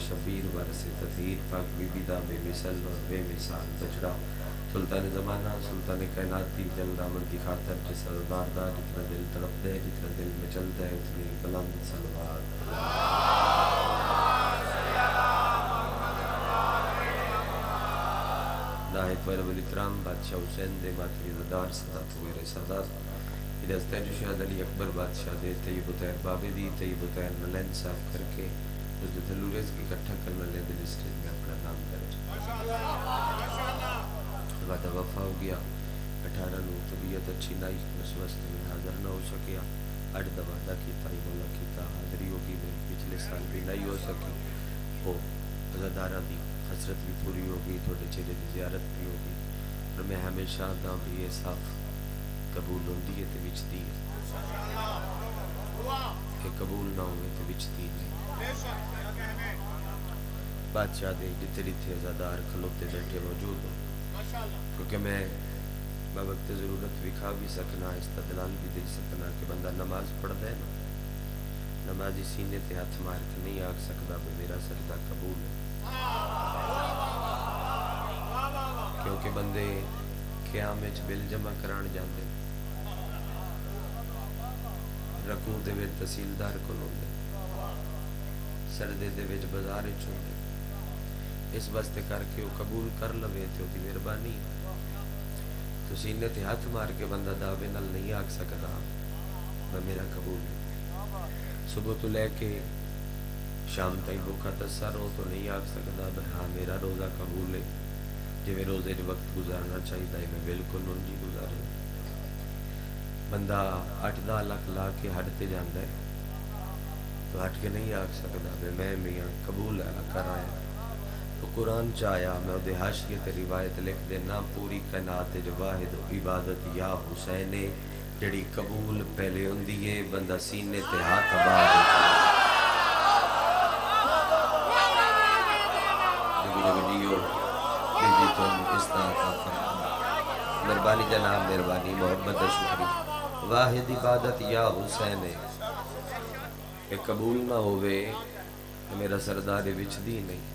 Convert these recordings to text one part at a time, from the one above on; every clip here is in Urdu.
شبیر ورث تطہیر پاک بی بی دا بے مثل اور بے مثال بچڑا سلطان زمانہ سلطان کائنات دی جنگ دامن کی خاطر جس سردار دا جتنا دل تڑپ دے جتنا دل مچل دے اتنی بلند سلوات نہایت ویل والاکرام بادشاہ حسین دے ماتری زدار صدات ویر سادات ادھستین شہد علی اکبر بادشاہ دے طیب الطاہر بابے دی طیب الطاہر نلین صاف کر کے اس دے دلوریز کی اکٹھا کرنا لے دل اسٹیج میں اپنا نام درج وعدہ وفا ہو گیا 18 نو طبیعت اچھی نائی نسوست میں حاضر نہ ہو سکیا اڈ دا وعدہ کیتا ہی مولا کیتا حاضری ہوگی میری پچھلے سال بھی نہیں ہو سکی وہ عزادارہ دی حسرت بھی پوری ہوگی تھوڑے چہرے دی زیارت بھی ہوگی اور میں ہمیشہ دا بھی یہ صاف قبول ہوندی ہے تے وچ دی کہ قبول نہ ہوئے تے وچ دی بادشاہ دے جتنے جتنے عزادار کھلوتے بیٹھے موجود ہوں کیونکہ میں وقت ضرورت وکھا بھی سکنا استدلال بھی دے سکنا کہ بندہ نماز پڑھ دے نا نمازی سینے تے ہاتھ مار کے نہیں آکھ سکتا کہ میرا سجدہ قبول ہے کیونکہ بندے قیام وچ بل جمع کران جاندے رکوع دے وچ تحصیلدار کول ہوندے سردے دے وچ بازار وچ ہوندے اس واسطے کر کے وہ قبول کر لوے تے وہ دی مہربانی تو سینے تے ہاتھ مار کے بندہ دعوے نال نہیں آکھ سکدا میں میرا قبول ہے صبح تو لے کے شام تک بھوکا تسا رو تو نہیں آکھ سکدا ہاں میرا روزہ قبول ہے جی میں روزے جو وقت گزارنا چاہیے میں بالکل نہیں گزارے بندہ 8-10 لاکھ لا کے ہٹتے جاندہ ہے تو ہٹ کے نہیں آکھ سکدا میں میاں قبول ہے کر آیا تو قرآن چاہیا میں وہ حاشیت روایت لکھ دینا پوری کائنات جو واحد عبادت یا حسین جڑی قبول پہلے ہوندی ہے بندہ سینے تے ہاتھ آباد مہربانی جناب مہربانی محبت شکری واحد عبادت یا حسین کہ قبول نہ ہوئے میرا سردار وچ دی نہیں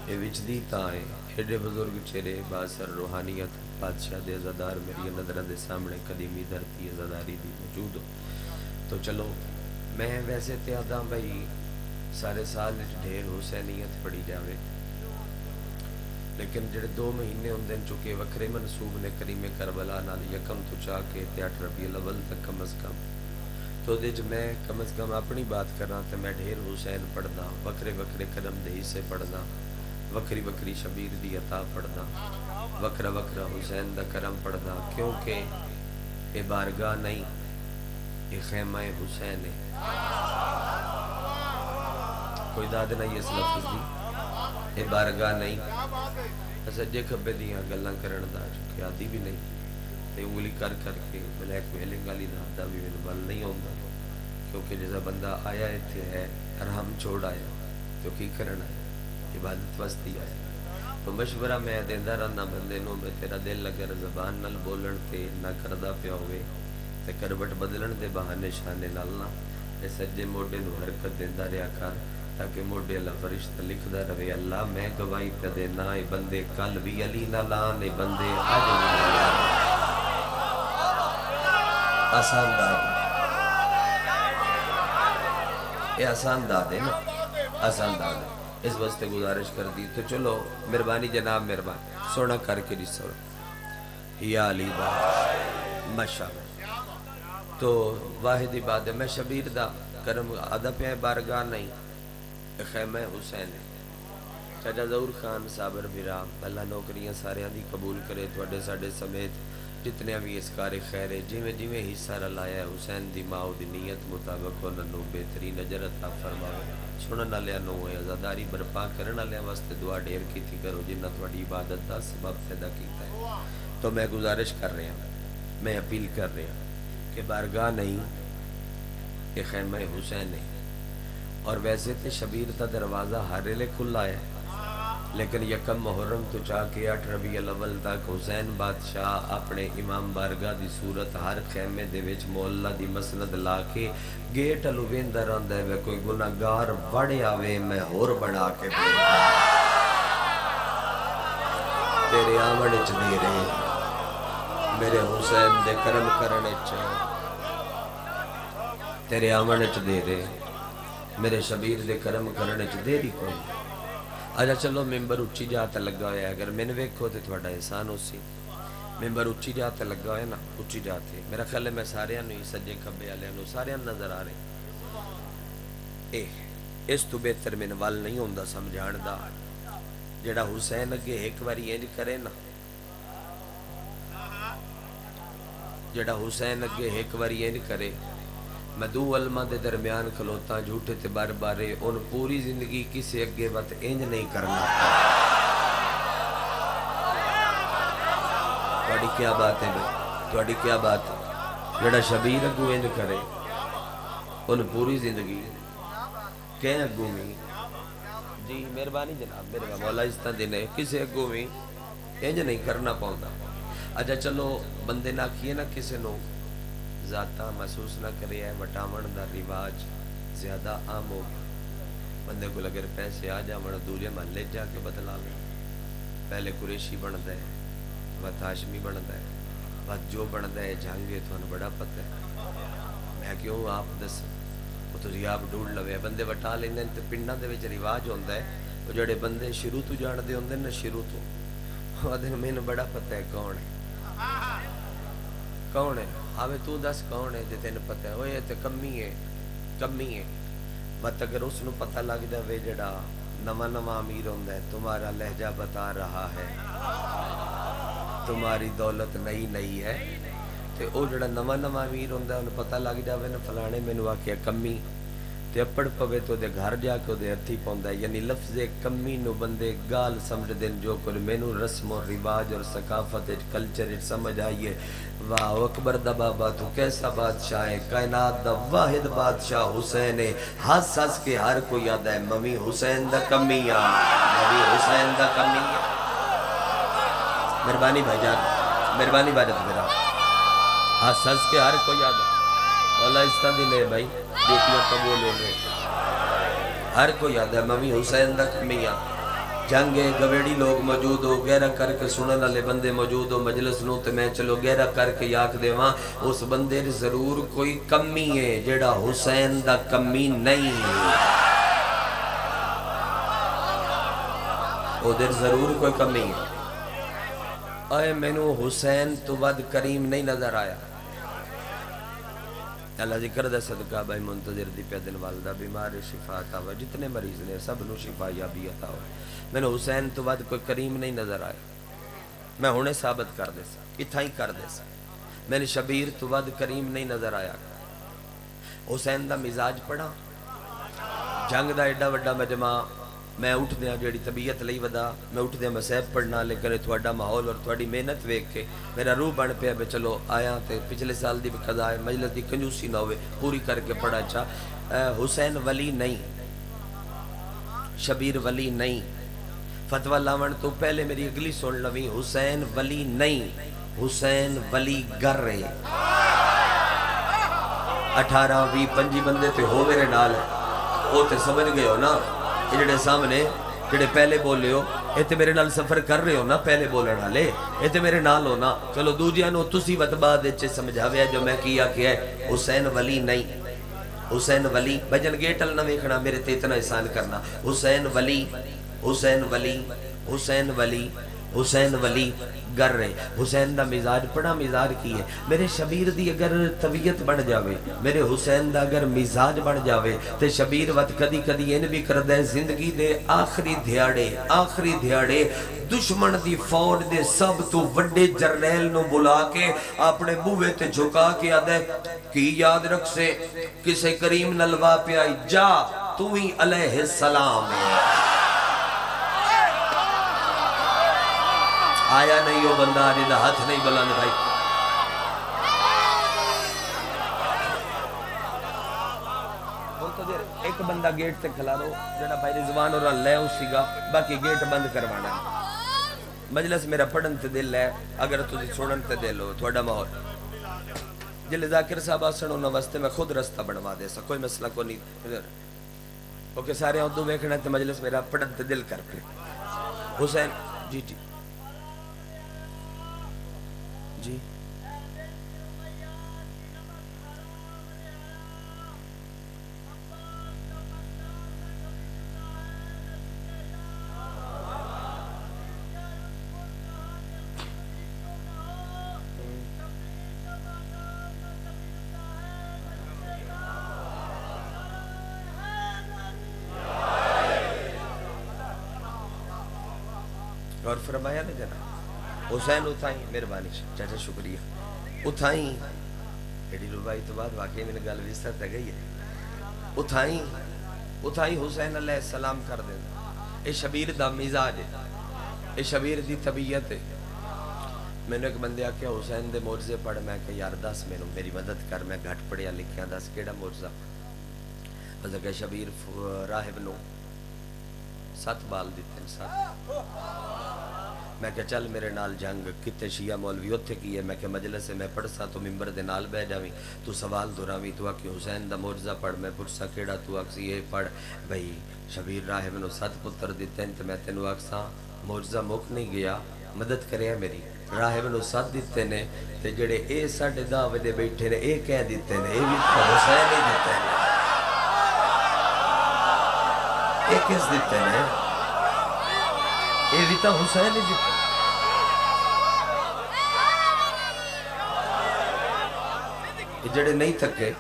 یہ وچ دی تاں ہے ایڈے بزرگ چہرے باثر روحانیت بادشاہ دے عزادار میری نظرہ دے سامنے قدیمی دھرتی عزاداری دی موجود ہو تو چلو میں ویسے تیاداں بھائی سارے سال ڈھیر حسینیت پڑی جاوے لیکن جڑے 2 مہینے ہوندے چکے وکھرے منصوب نے کریم کربلا نال یکم تو چاہ کے 8 ربیع الاول تک کم از کم تو دے میں کم از کم اپنی بات کرنا تو میں ڈھیر حسین پڑھنا وکھرے وکھرے قدم دے حصے پڑھنا وکری وکری شبیر دی عطا پڑھنا وکرا وکرا حسین دا کرم پڑھنا کیونکہ یہ بارگاہ نہیں یہ خیمہ حسین ہے کوئی داد نہیں اس لفظ دی یہ بارگاہ نہیں سجے کھبے دیاں گلاں کرن دا چکے آدھی بھی نہیں تے انگلی کر کر کے بلیک میلنگ والی دا بھی میرے بل نہیں ہوندا کیونکہ جیسا بندہ آیا اتنے ہے ارحم چھوڑ آیا تو کی کرنا ہے عبادت واسطے آیا تو مشورہ میں دیندہ رہنا بندے نو میں تیرا دل اگر زبان نال بولن تے نہ کردہ پیا ہوئے تے کروٹ بدلن دے بہانے شانے نالنا تے سجے موڈے نو حرکت دیندہ رہا کر تاکہ موڈے اللہ فرشتہ لکھدا رہے اللہ میں گواہی پہ دینا اے بندے کل بھی علی نہ لان اے بندے آج بھی آسان داد یہ آسان داد ہے نا آسان داد ہے اس واسطے گزارش کر دی تو چلو مہربانی جناب مہربانی سونا کر کے نہیں سونا یا علی باش ماشاءاللہ تو واحد عبادت میں شبیر دا کرم آدھا پہ بارگاہ نہیں خیمہ حسین ہے چاچا ظہور خان صابر بھیرا اللہ نوکریاں سارے دی قبول کرے تھوڑے ساڑے سمیت جتنے بھی اس کار خیر ہے جویں حصہ رلایا ہے حسین دی ماں دی نیت مطابق انہوں بہترین اجر عطا فرماوے سنن والے نو عزاداری برپا کرن والے واسطے دعا ڈھیر کیتی کرو جنہ تھوڑی عبادت دا سبب پیدا کیتا ہے تو میں گزارش کر رہا ہوں میں اپیل کر رہا ہوں کہ بارگاہ نہیں کہ خیمہ حسین ہے اور ویسے تے شبیر تا دروازہ ہر لے کھلا ہے لیکن یکم محرم تو چاہ کے 8 ربیع الاول تک حسین بادشاہ اپنے امام بارگاہ دی صورت ہر خیمے دے وچ مولا دی مسند لا کے گیٹ الو ویندا رہندا ہے کوئی گناہگار وڑ آوے میں ہور بنا کے تیرے آمن وچ دے رہے میرے حسین دے کرم کرنے چ تیرے آمن وچ دے رہے میرے شبیر دے کرم کرنے چ دیری کوئی اچھا چلو ممبر اچھی جاتا لگا ہویا ہے اگر میں نے ویکھو تے تھوڑا احسان ہو سی ممبر اچھی جاتا لگا ہویا نا اچھی جاتے میرا خیال ہے میں سارے انہوں ہی سجے کھبے والے انہوں سارے نظر آ رہے اس تو بہتر میں نوال نہیں ہوندہ سمجھان دا جڑا حسین اگے ایک باری انج کرے نا جڑا حسین اگے ایک باری انج کرے میں دو علماء دے درمیان کھلوتا جھوٹے تے بار بارے ان پوری زندگی کسی اگے وقت انج نہیں کرنا تھوڑی کیا بات ہے تھوڑی کیا بات ہے جڑا شبیر اگو انج کرے ان پوری زندگی کہیں اگو میں جی مہربانی جناب میرے مولا اس طرح دینے کسی اگو میں انج نہیں کرنا پاؤں اچھا چلو بندے نہ کیے نہ کسی نو ذاتہ محسوس نہ کرے ہے وٹاون دا رواج زیادہ عام ہو گیا بندے کو اگر پیسے آ جاون دوجے محلے جا کے بدلا لیں پہلے قریشی بنتا ہے وقت ہاشمی بنتا ہے وقت جو بنتا ہے جھانگے تو انہوں بڑا پتہ ہے میں کیوں آپ دس وہ تو آپ ڈھونڈ لوے بندے وٹا لیندے تے پنڈاں دے وچ رواج ہوندا ہے وہ جڑے بندے شروع تو جان دے ہوندے نا شروع تو وہ مینوں بڑا پتہ ہے کون ہے کون ہے آوے تو دس کون ہے جے تینوں پتہ ہے اوے تے کمی ہے بات اگر اس نو پتہ لگ جاوے جڑا نواں نواں امیر ہوندا ہے تمہارا لہجہ بتا رہا ہے تمہاری دولت نئی نئی ہے تے او جڑا نواں نواں امیر ہوندا ہے انہوں پتہ لگ جاوے نا فلانے مینوں آکھیا کمی تے اپڑ پوے تو دے گھر جا کے دے ہتھی پوندا ہے یعنی لفظ کمی نو بندے گال سمجھ دین جو کل مینوں رسم و رواج اور ثقافت کلچر سمجھ آئیے واہ اکبر دا بابا تو کیسا بادشاہ ہے کائنات دا واحد بادشاہ حسین ہے ہنس ہنس کے ہر کو یاد ہے ممی حسین دا کمیاں ممی حسین دا کمیاں مہربانی بھائی جان مہربانی بھائی میرا ہنس ہنس کے ہر کو یاد ہے مولا اس طرح دی لے بھائی ڈیوٹیاں قبول ہو گئے ہر کو یاد ہے ممی حسین دا کمیاں جنگے گویڑی لوگ موجود ہو گہرا کر کے سنن والے بندے موجود ہو مجلس نو تے میں چلو گہرا کر کے یاک دیواں اس بندے ضرور کوئی کمی ہے جڑا حسین دا کمی نہیں او در ضرور کوئی کمی ہے اے مینوں حسین تو ود کریم نہیں نظر آیا اللہ ذکر دا صدقہ بھائی منتظر دی پیدن والدہ بیمار شفا عطا ہوا جتنے مریض نے سب نو شفا یابی عطا ہوا میں نے حسین تو بعد کوئی کریم نہیں نظر آیا میں ہونے ثابت کر دے سا اتھا ہی کر دے سا میں نے شبیر تو بعد کریم نہیں نظر آیا حسین دا مزاج پڑھا جنگ دا ایڈا وڈا مجمع میں اٹھ دیا جیڑی طبیعت لئی ودا میں اٹھ دیا مسیب پڑھنا لیکن تھوڑا ماحول اور تھوڑی محنت ویک کے میرا روح بن پیا میں چلو آیا تے پچھلے سال دی قضا ہے مجلس دی کنجوسی نہ ہوئے پوری کر کے پڑھا اچھا حسین ولی نہیں شبیر ولی نہیں فتوہ لاون تو پہلے میری اگلی سن لویں حسین ولی نہیں حسین ولی گر رہے 18-20-25 بندے تے ہو میرے نال وہ تے سمجھ گئے ہو نا جڑے سامنے جڑے پہلے بولے ہو یہ تے میرے نال سفر کر رہے ہو نا پہلے بولن والے یہ تے میرے نال ہو نا چلو دوجیاں نو تسی وتبا دے چے سمجھاویا جو میں کیا کہ ہے حسین ولی نہیں حسین ولی بجن گیٹل نہ ویکھنا میرے تے اتنا احسان کرنا حسین ولی حسین ولی حسین ولی حسین ولی گر رہے حسین دا مزاج پڑا مزاج کی ہے میرے شبیر دی اگر طبیعت بن جاوے میرے حسین دا اگر مزاج بن جاوے تے شبیر وقت کدی کدی ان بھی کر دے زندگی دے آخری دھیاڑے دشمن دی فوج دے سب تو وڈے جرنیل نو بلا کے اپنے بوے تے جھکا کے آدھے کی یاد رکھ سے کسے کریم نلوا پہ آئی جا تو ہی علیہ السلام آیا نہیں ہو بندہ جنہا ہاتھ نہیں بلند بھائی ایک بندہ گیٹ تے کھلا رو جڑا بھائی رضوان اور لے اسی گا باقی گیٹ بند کروانا مجلس میرا پڑھن تے دل ہے اگر تسی سنن تے دل ہو تھوڑا ماحول جلے ذاکر صاحب آسن انہوں واسطے میں خود رستہ بنوا دے سا کوئی مسئلہ کو نہیں اوکے سارے ادو ویکھنا تے مجلس میرا پڑھن تے دل کر پہ حسین جی جی جی اور فرمایا نا جناب حسین اتھائیں مہربانی چاچا شکریہ اتھائیں ایڈی ربائی تو بعد واقعی میں نے گل ویسر تے گئی ہے اتھائیں حسین علیہ السلام کر دینا اے شبیر دا مزاج ہے اے شبیر دی طبیعت ہے میں نے ایک بندے آکیا حسین دے معجزے پڑھ میں کہ یار دس میں میری مدد کر میں گھٹ پڑھیا لکھیا دس کیڑا معجزہ حضرت کہ شبیر راہب نو 7 بال دیتے ہیں 7 میں کہ چل میرے نال جنگ کتے شیعہ مولوی اتھے کی ہے میں کہ مجلس سے میں پڑھ سا تو ممبر دے نال بہ جاویں تو سوال دراویں تو آکے حسین دا معجزہ پڑھ میں پرسا کیڑا تو آکسی یہ پڑھ بھئی شبیر راہب نو 7 پتر دیتے ہیں تو میں تینو آکسا معجزہ مک نہیں گیا مدد کرے ہیں میری راہب نو 7 دیتے نے تے جڑے اے ساڑھے دعوے دے بیٹھے نے اے کہہ دیتے نے اے بھی تو حسین ہی دیتے ہیں اے کس دیتے نے اے بھی تو حسین ہی دیتے ہیں جڑے نہیں تھکے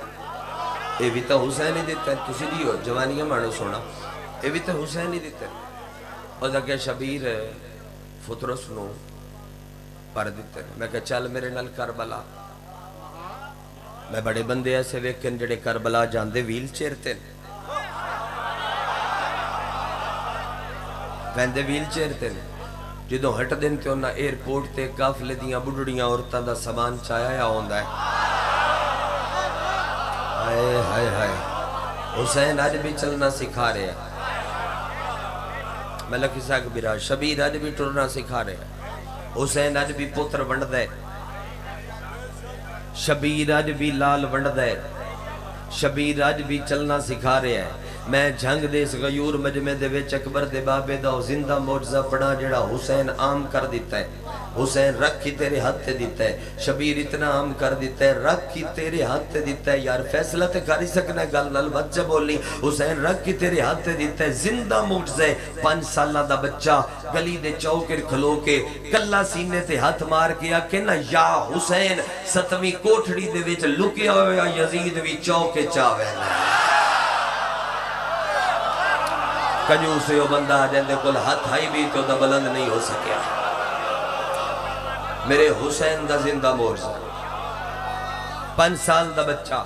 اے بھی تو حسین ہی دیتے ہیں تسی دیو جوانیاں مانو سونا اے بھی تو حسین ہی دیتے ہیں اور جگہ شبیر فطرس نو پر دیتے ہیں میں کہا چل میرے نال کربلا میں بڑے بندے ایسے ویکن جڑے کربلا جاندے ویل چیئر تے ویندے ویل چیئر تے جدوں ہٹ دن تے انہاں ایئرپورٹ تے قافلے دیاں بڑھڑیاں عورتاں دا سامان چایا یا ہوندا ہے ہائے ہائے ہائے حسین آج بھی چلنا سکھا رہے ہیں ملک اسحاق برا شبیر آج بھی ٹرنا سکھا رہے ہیں حسین آج بھی پتر ونڈ دے شبیر آج بھی لال ونڈ دے شبیر آج بھی چلنا سکھا رہے ہیں میں جھنگ دے اس غیور مجمع دے وچ اکبر دے بابے دا زندہ معجزہ پڑھا جڑا حسین عام کر دیتا ہے حسین رکھ کی تیرے ہاتھ تے دیتا ہے شبیر اتنا عام کر دیتا ہے رکھ کی تیرے ہاتھ تے دیتا ہے یار فیصلہ تے کر ہی سکنا ہے گل نال بچہ بولی حسین رکھ کی تیرے ہاتھ تے دیتا ہے زندہ معجزہ 5 سالہ دا بچہ گلی دے چوکر کھلو کے کلا سینے تے ہاتھ مار کے کہ نا یا حسین 7ویں کوٹھڑی دے وچ لکیا ہویا یزید وی چوکے چاوے کنجوسے ہو بندہ جندے کل ہاتھ ہائی بھی تو دا بلند نہیں ہو سکیا میرے حسین دا زندہ معجزہ 5 سال دا بچہ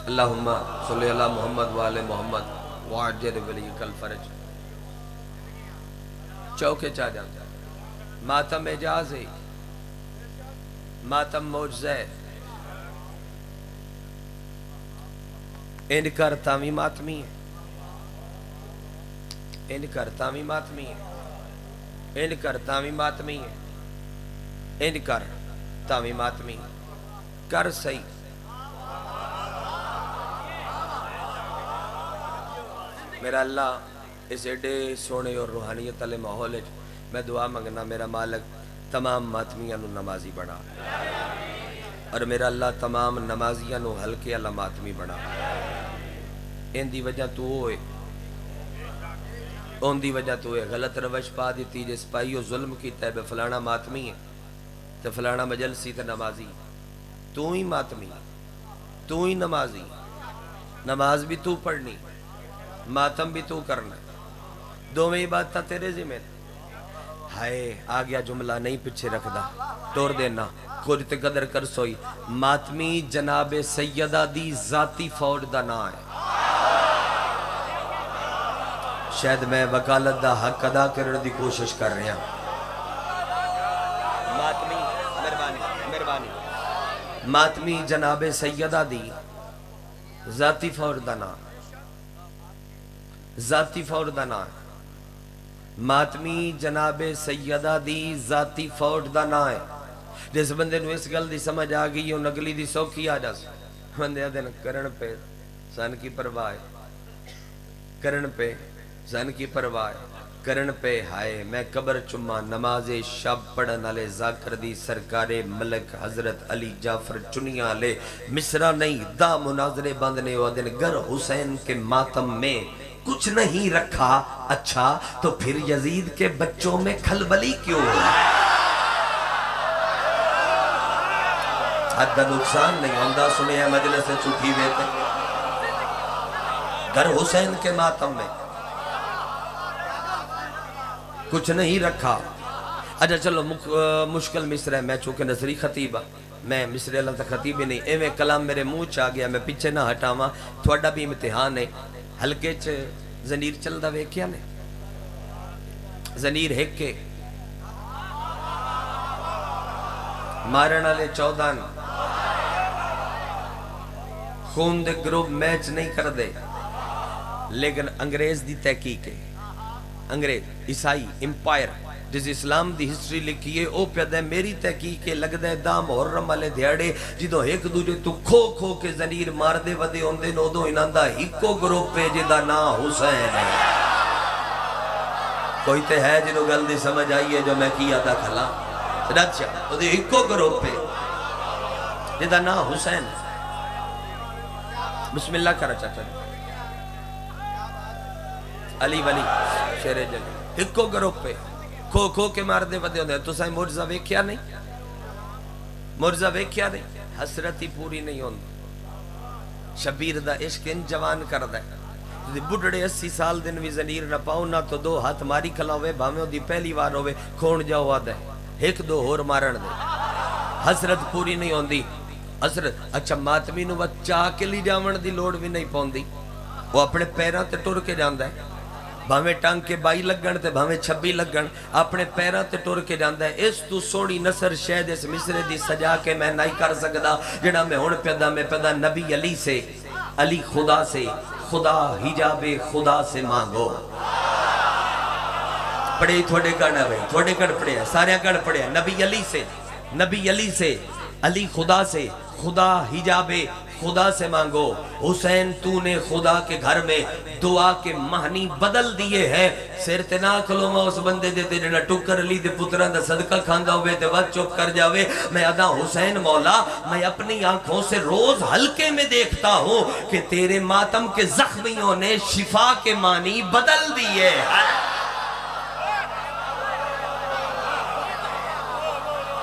اللہم صلی اللہ محمد وآل محمد وعجل ولیک الفرج چوکے چاہ جاتا ماتم اجاز ہے ماتم معجزہ ہے انکر تامی ماتمی ہے انکر تامی ماتمی ہے انکر تامی ماتمی ہے انکر تامی ماتمی کر صحیح میرا اللہ اس ایڈے سونے اور روحانیت علیہ ماحول میں دعا منگنا میرا مالک تمام ماتمیاں نو نمازی بنا اور میرا اللہ تمام نمازیاں نو ہلکے اللہ ماتمی بنا ان دی وجہ تو ہوئے ان دی وجہ تو ہوئے غلط روش پا دیتی جس پائیو ظلم کی تیب فلانا ماتمی ہے تو فلانا مجلسی تے نمازی تو ہی ماتمی تو ہی نمازی نماز بھی تو پڑھنی ماتم بھی تو کرنا دو میں باتاں تیرے ذمہ ہائے آگیا جملہ نہیں پچھے رکھ دا توڑ دینا خود تے قدر کر سوئی ماتمی جناب سیدہ دی ذاتی فوج دا نا ہے شاید میں وکالت دا حق ادا کرنے دی کوشش کر رہا ماتمی مہربانی ماتمی جناب سیدہ دی ذاتی فور دا نام ذاتی فور دا نام ماتمی جناب سیدہ دی ذاتی فور دا نام ہے جس بندے نو اس گل دی سمجھ آ گئی ہوں نگلی دی سوکھی آ جاس بندے دن کرن پہ سن کی پرواہ کرن پہ زن کی پرواہ کرن پہ ہائے میں قبر چما نماز شب پڑھن والے ذاکر دی سرکار ملک حضرت علی جعفر چنیاں لے مصرہ نہیں دا مناظرے باندھنے وہ دن گر حسین کے ماتم میں کچھ نہیں رکھا اچھا تو پھر یزید کے بچوں میں کھلبلی کیوں ہے حد نقصان نہیں ہوندہ سنیا مجلس سے چھوٹی بیتے گر حسین کے ماتم میں کچھ نہیں رکھا اچھا چلو مشکل مصر ہے میں چونکہ نظری خطیب میں مصر اللہ تا خطیب ہی نہیں ایویں کلام میرے منہ چاہ گیا میں پیچھے نہ ہٹاواں تھوڑا بھی امتحان ہے ہلکے چ زنیر چل دا ویکھیا نے زنیر ہک کے مارن والے 14 خون دے گروپ میچ نہیں کر دے لیکن انگریز دی تحقیق ہے انگریز عیسائی امپائر جس اسلام دی ہسٹری لکھی ہے او پیدا ہے میری تحقیق ہے لگ دے دا محرم والے دیاڑے جدو ایک دوجے تو کھو کھو کے زنیر مار دے ودے ہوندے نو دو انہاں دا ہکو گروپ پہ جدا نا حسین ہے کوئی تے ہے جنہوں گل دی سمجھ آئی ہے جو میں کیا دا کھلا اچھا او دے ہکو گروپ پہ جدا نا حسین بسم اللہ کرا چاچا علی ولی شیر جلی ہکو گروپ پہ کھو کھو کے مار دے ودے ہوندے تو سائیں مرزا ویکھیا نہیں مرزا ویکھیا نہیں حسرتی پوری نہیں ہوندی شبیر دا عشق ان جوان کر دے بڑھڑے 80 سال دن بھی زنیر نہ پاؤں نہ تو دو ہاتھ ماری کھلا ہوئے بھامے دی پہلی وار ہوئے کھون جاؤ ہوا دے ایک دو ہور مارن دے حسرت پوری نہیں ہوندی حسرت اچھا ماتمی نو چاہ کے لی جاون دی لوڑ بھی نہیں پوندی وہ اپنے پیران تے ٹر کے جاندہ ہے بھامے ٹانگ کے 22 لگن تے بھامے 26 لگن اپنے پیران تے ٹر کے جاندہ ہے اس تو سوڑی نصر شہد اس مصرے دی سجا کے میں نہیں کر سکدا جڑا میں ہون پیدا میں پیدا نبی علی سے علی خدا سے خدا حجاب خدا سے مانگو پڑھے تھوڑے گانا بھئی تھوڑے گڑ پڑھے ہیں سارے گڑ پڑھے ہیں نبی علی سے علی خدا سے خدا حجاب خدا سے مانگو حسین تو نے خدا کے گھر میں دعا کے مہنی بدل دیئے ہیں سیر تنا کھلو میں اس بندے دیتے جنہ ٹکر لی دے پتران دا صدقہ کھاندہ ہوئے تے وقت چپ کر جاوے میں ادا حسین مولا میں اپنی آنکھوں سے روز ہلکے میں دیکھتا ہوں کہ تیرے ماتم کے زخمیوں نے شفا کے معنی بدل دیئے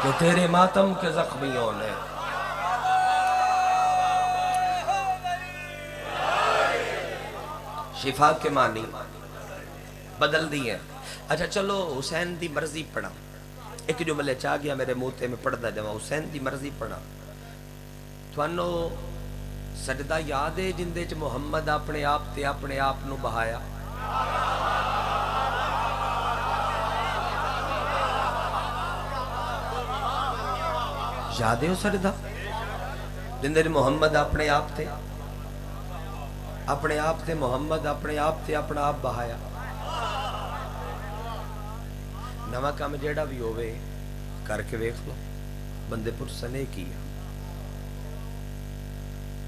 کہ تیرے ماتم کے زخمیوں نے شفا کے معنی بدل دی ہیں اچھا چلو حسین دی مرضی پڑھا ایک جو ملے چاہ گیا میرے موتے میں پڑھ دا جمع حسین دی مرضی پڑھا توانو سجدہ یاد ہے جن دے چ محمد اپنے آپ نو بہایا یاد ہے ہو سجدہ جن دے محمد اپنے آپ تے محمد اپنے آپ تے اپنا آپ بہایا نوا کام جیڑا بھی ہوئے کر کے ویکھ لو بندے پرسنے کیا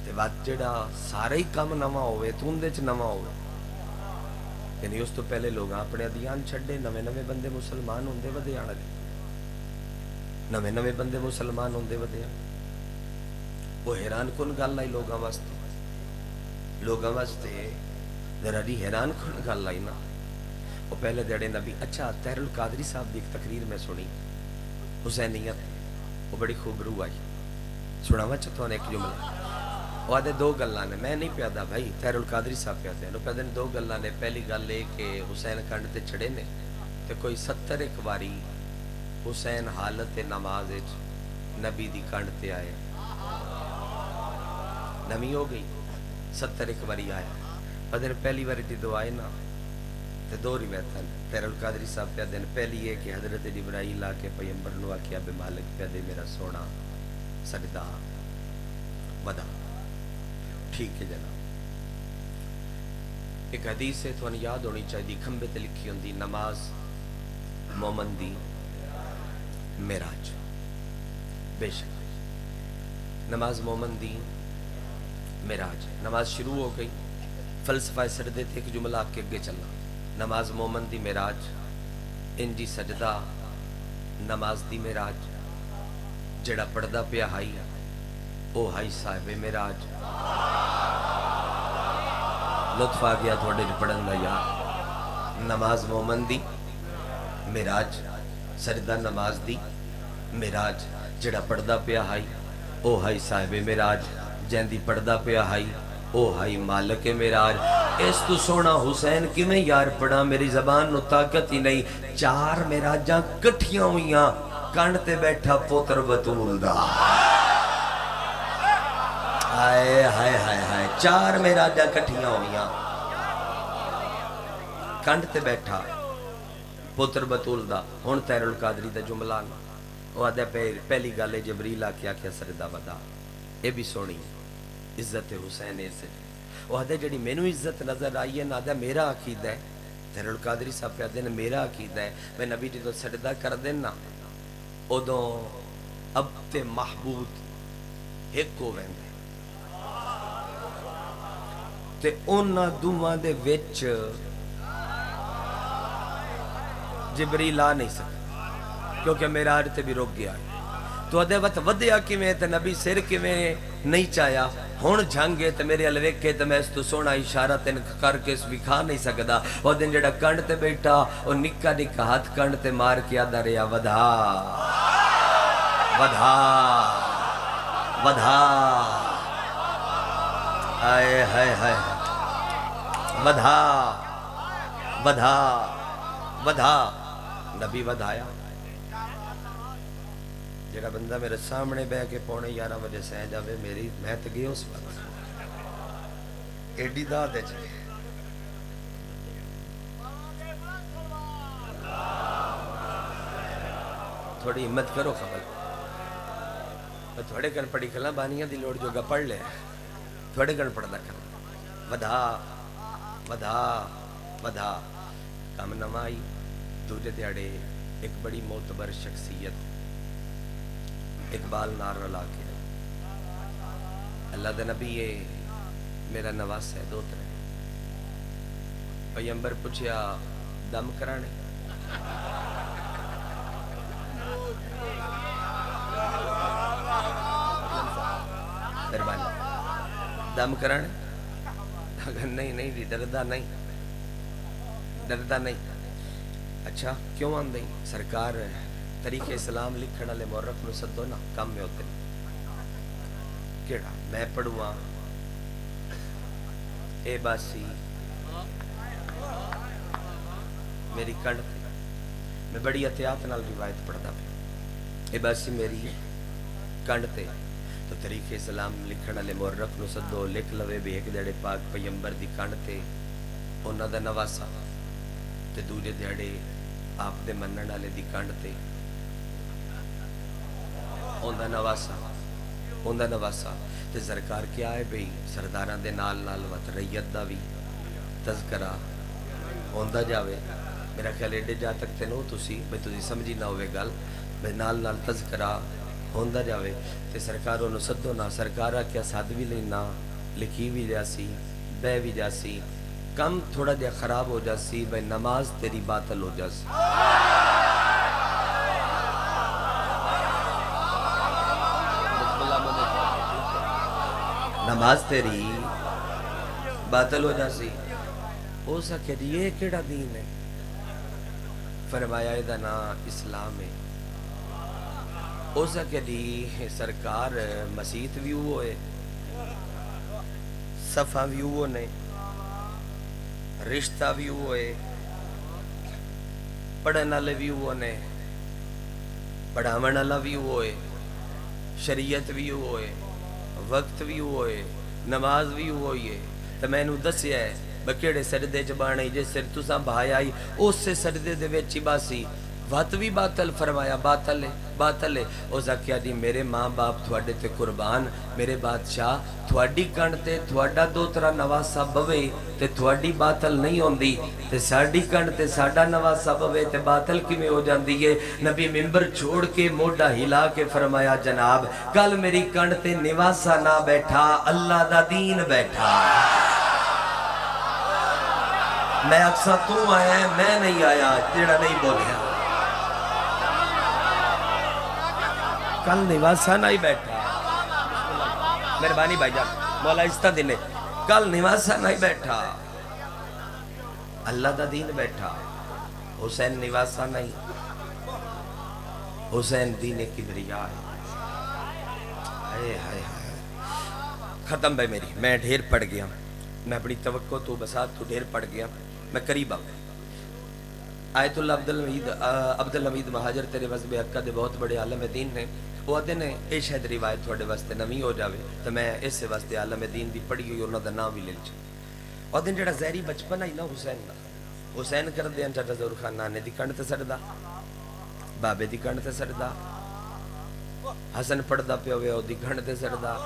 تے بات جیڑا سارے ہی کام نوا ہوئے تو اندے چ نوا ہوئے یعنی اس تو پہلے لوگ اپنے ادیان چھڑے نوے بندے مسلمان ہوندے ودے آنے نوے بندے مسلمان ہوندے ودے آنے وہ حیران کن گل آئی لوگاں واسطے ذرا دی حیران کن گل آئی نا وہ پہلے دیڑے نبی اچھا طاہر القادری صاحب دی ایک تقریر میں سنی حسینیت وہ بڑی خوب روح آئی سناوا چاہتا ہوں ایک جملہ وہ آدھے دو گلاں نے میں نہیں پیادا بھائی طاہر القادری صاحب پیادے ہیں پیادے نے دو گلاں نے پہلی گل لے کہ حسین کنڈ تے چڑھے نے تے کوئی 70 ایک باری حسین حالت نماز نبی دی کنڈ تے آئے نمی ہو گئی 70 ایک باری آیا پدر پہلی باری دی دعائے نا تے دو روایتاں تیر القادری صاحب پہ دن پہلی ہے کہ حضرت جبرائیل آ کے پیغمبر نو آکھیا بے مالک پہ دے میرا سونا سجدہ ودا. ٹھیک ہے جناب. ایک حدیث ہے تو یاد ہونی چاہیے کھمبے تے لکھی ہوندی نماز مومن دی معراج. بے شک نماز مومن دی معراج. نماز شروع ہو گئی فلسفہ سجدے تے ایک جملہ آپ کے اگے چلنا. نماز مومن دی معراج انجی سجدہ نماز دی معراج جڑا پڑھدا پیا ہائی او ہائی صاحب معراج. لطف آ گیا تھوڑے پڑھن دا یار. نماز مومن دی معراج سجدہ نماز دی معراج جڑا پڑھدا پیا ہائی او ہائی صاحب معراج. جیندی پڑھدا پیا ہائی او ہائی مالک معراج. اس تو سونا حسین کیویں یار پڑھا میری زبان نو طاقت ہی نہیں. 4 معراجاں کٹھیاں ہوئیاں کنڈ تے بیٹھا پوتر بطول دا. ہائے ہائے ہائے ہائے 4 معراجاں کٹھیاں ہوئیاں کنڈ تے بیٹھا پوتر بطول دا. ہن تیر القادری دا جملہ وہ آدھا پہلی گل ہے جبریل آ کے آکھیا سجدہ ودا. اے بھی سونی عزت حسین ایسے وہ آدھے جڑی مینو عزت نظر آئی ہے نہ میرا عقیدہ ہے. تیر القادری صاحب پہ آدھے میرا عقیدہ ہے میں نبی جی تو سجدہ کر دینا ادوں اب تے محبوب ایک ہو ویندے تے اونا دوواں دے وچ جبریل آ نہیں سکتا کیونکہ معراج تے بھی رک گیا. تو ادھے وقت ودیا کیویں تے نبی سر کیویں نہیں چاہیا. ہن جھنگے تے میرے ال ویکھے تے میں اس تو سونا اشارہ تے کر کے اس وکھا نہیں سکدا. او دن جڑا کنڈ تے بیٹھا او نکا نکا ہاتھ کنڈ تے مار کے آدا رہیا ودا ودا ودا. ہائے ہائے ہائے ودا ودا ودا. نبی ودایا. جڑا بندہ میرے سامنے بہ کے 11:15 بجے سہ جاوے میری میں تے گئی اس وقت ایڈی داد ہے. تھوڑی ہمت کرو خبر میں تھوڑے کن پڑھی کھلا بانیاں دی لوڑ جو گا پڑھ لے تھوڑے کن پڑھدا کر ودا ودا ودا. کم نوائی دوجے دیاڑے ایک بڑی معتبر شخصیت اقبال نار رلا کے اللہ دے نبی یہ میرا نواس ہے دوتر ہے. پیغمبر پوچھیا دم کرانے مہربانی دم کرانے نہیں نہیں ڈردا نہیں ڈردا نہیں. اچھا کیوں آن دیں سرکار طریقہ اسلام لکھن والے مورخ نو سدو نا کم میں ہوتے کیڑا میں پڑھواں اے باسی میری کنڈ تھی میں بڑی احتیاط نال روایت پڑھدا پیا. اے باسی میری کنڈ تے تو طریقہ اسلام لکھن والے مورخ نو سدو لکھ لوے بھی ایک دیڑے پاک پیغمبر دی کنڈ تے انہاں دا نواسا تے دوجے دیڑے آپ دے منن والے دی کنڈ تے اوندا نواسا تے سرکار کیا ہے بھئی سرداراں دے نال نال وت ریت دا بھی تذکرہ ہوندا جاوے. میرا خیال ایڈے جا تک تے نو تسی بھئی تسی سمجھی نہ ہوئے گل بھئی نال نال تذکرہ ہوندا جاوے. تے سرکار انہوں سدو نہ سرکار کیا ساتھ بھی لینا لکھی بھی جاسی بہ بھی جاسی کم تھوڑا جا خراب ہو جاسی بھئی نماز تیری باطل ہو جاسی. نماز تیری باطل ہو جاسی. ہو سکے یہ کیڑا دین ہے؟ فرمایا دا نا اسلام ہے. ہو سکے دی سرکار مسیت بھی ہوئے صفحہ بھی ہوئے رشتہ بھی ہوئے پڑھن والے بھی ہوئے پڑھاون والا بھی ہوئے شریعت بھی ہوئے وقت بھی ہوئے نماز بھی ہوئی ہے. تو میں نے دسیا ہے بکیڑے سجدے چ بانے جس سر تساں بھایا ہی اسے سجدے دے وچ ہی باسی وت بھی باطل فرمایا باطل ہے باطل ہے او زکیا جی میرے ماں باپ تھوڑے تے قربان میرے بادشاہ تھوڑی کن تے تھوڑا دوترا نواسا بوے تے تھوڑی باطل نہیں ہوندی تے ساڑی کن تے ساڑا نواسا بوے تے باطل کی میں ہو جاندی ہے نبی ممبر چھوڑ کے موڈا ہلا کے فرمایا جناب کل میری کن تے نواسا نہ بیٹھا اللہ دا دین بیٹھا میں اکثر تو آیا ہے میں نہیں آیا تیرا نہیں بولیا کل نواسا نہیں بیٹھا مہربانی بھائی جان مولا عزتہ دینے کل نواسا نہیں بیٹھا اللہ دا دین بیٹھا حسین نواسا نہیں حسین دین کبریا ہے ختم بھائی میری میں ڈھیر پڑ گیا میں اپنی توقع تو بسات تو ڈھیر پڑ گیا میں قریب آؤں آیت اللہ عبدالحمید مہاجر تیرے وزب حقہ دے بہت بڑے عالم دین نے وہ آدھے نے اے شاید روایت تھوڑے واسطے نمی ہو جاوے تو میں اس سے واسطے عالم دین دی پڑھی ہوئی انہوں دا نام بھی لے لچے آدھے جڑا زہری بچپن آئی نا حسین کر دے انچہ ظہور خان نانے دی کنڈ تے سڑدا بابے دی کنڈ تے سڑدا حسن پڑھدا پہ ہوئے او دی کنڈ تے سڑدا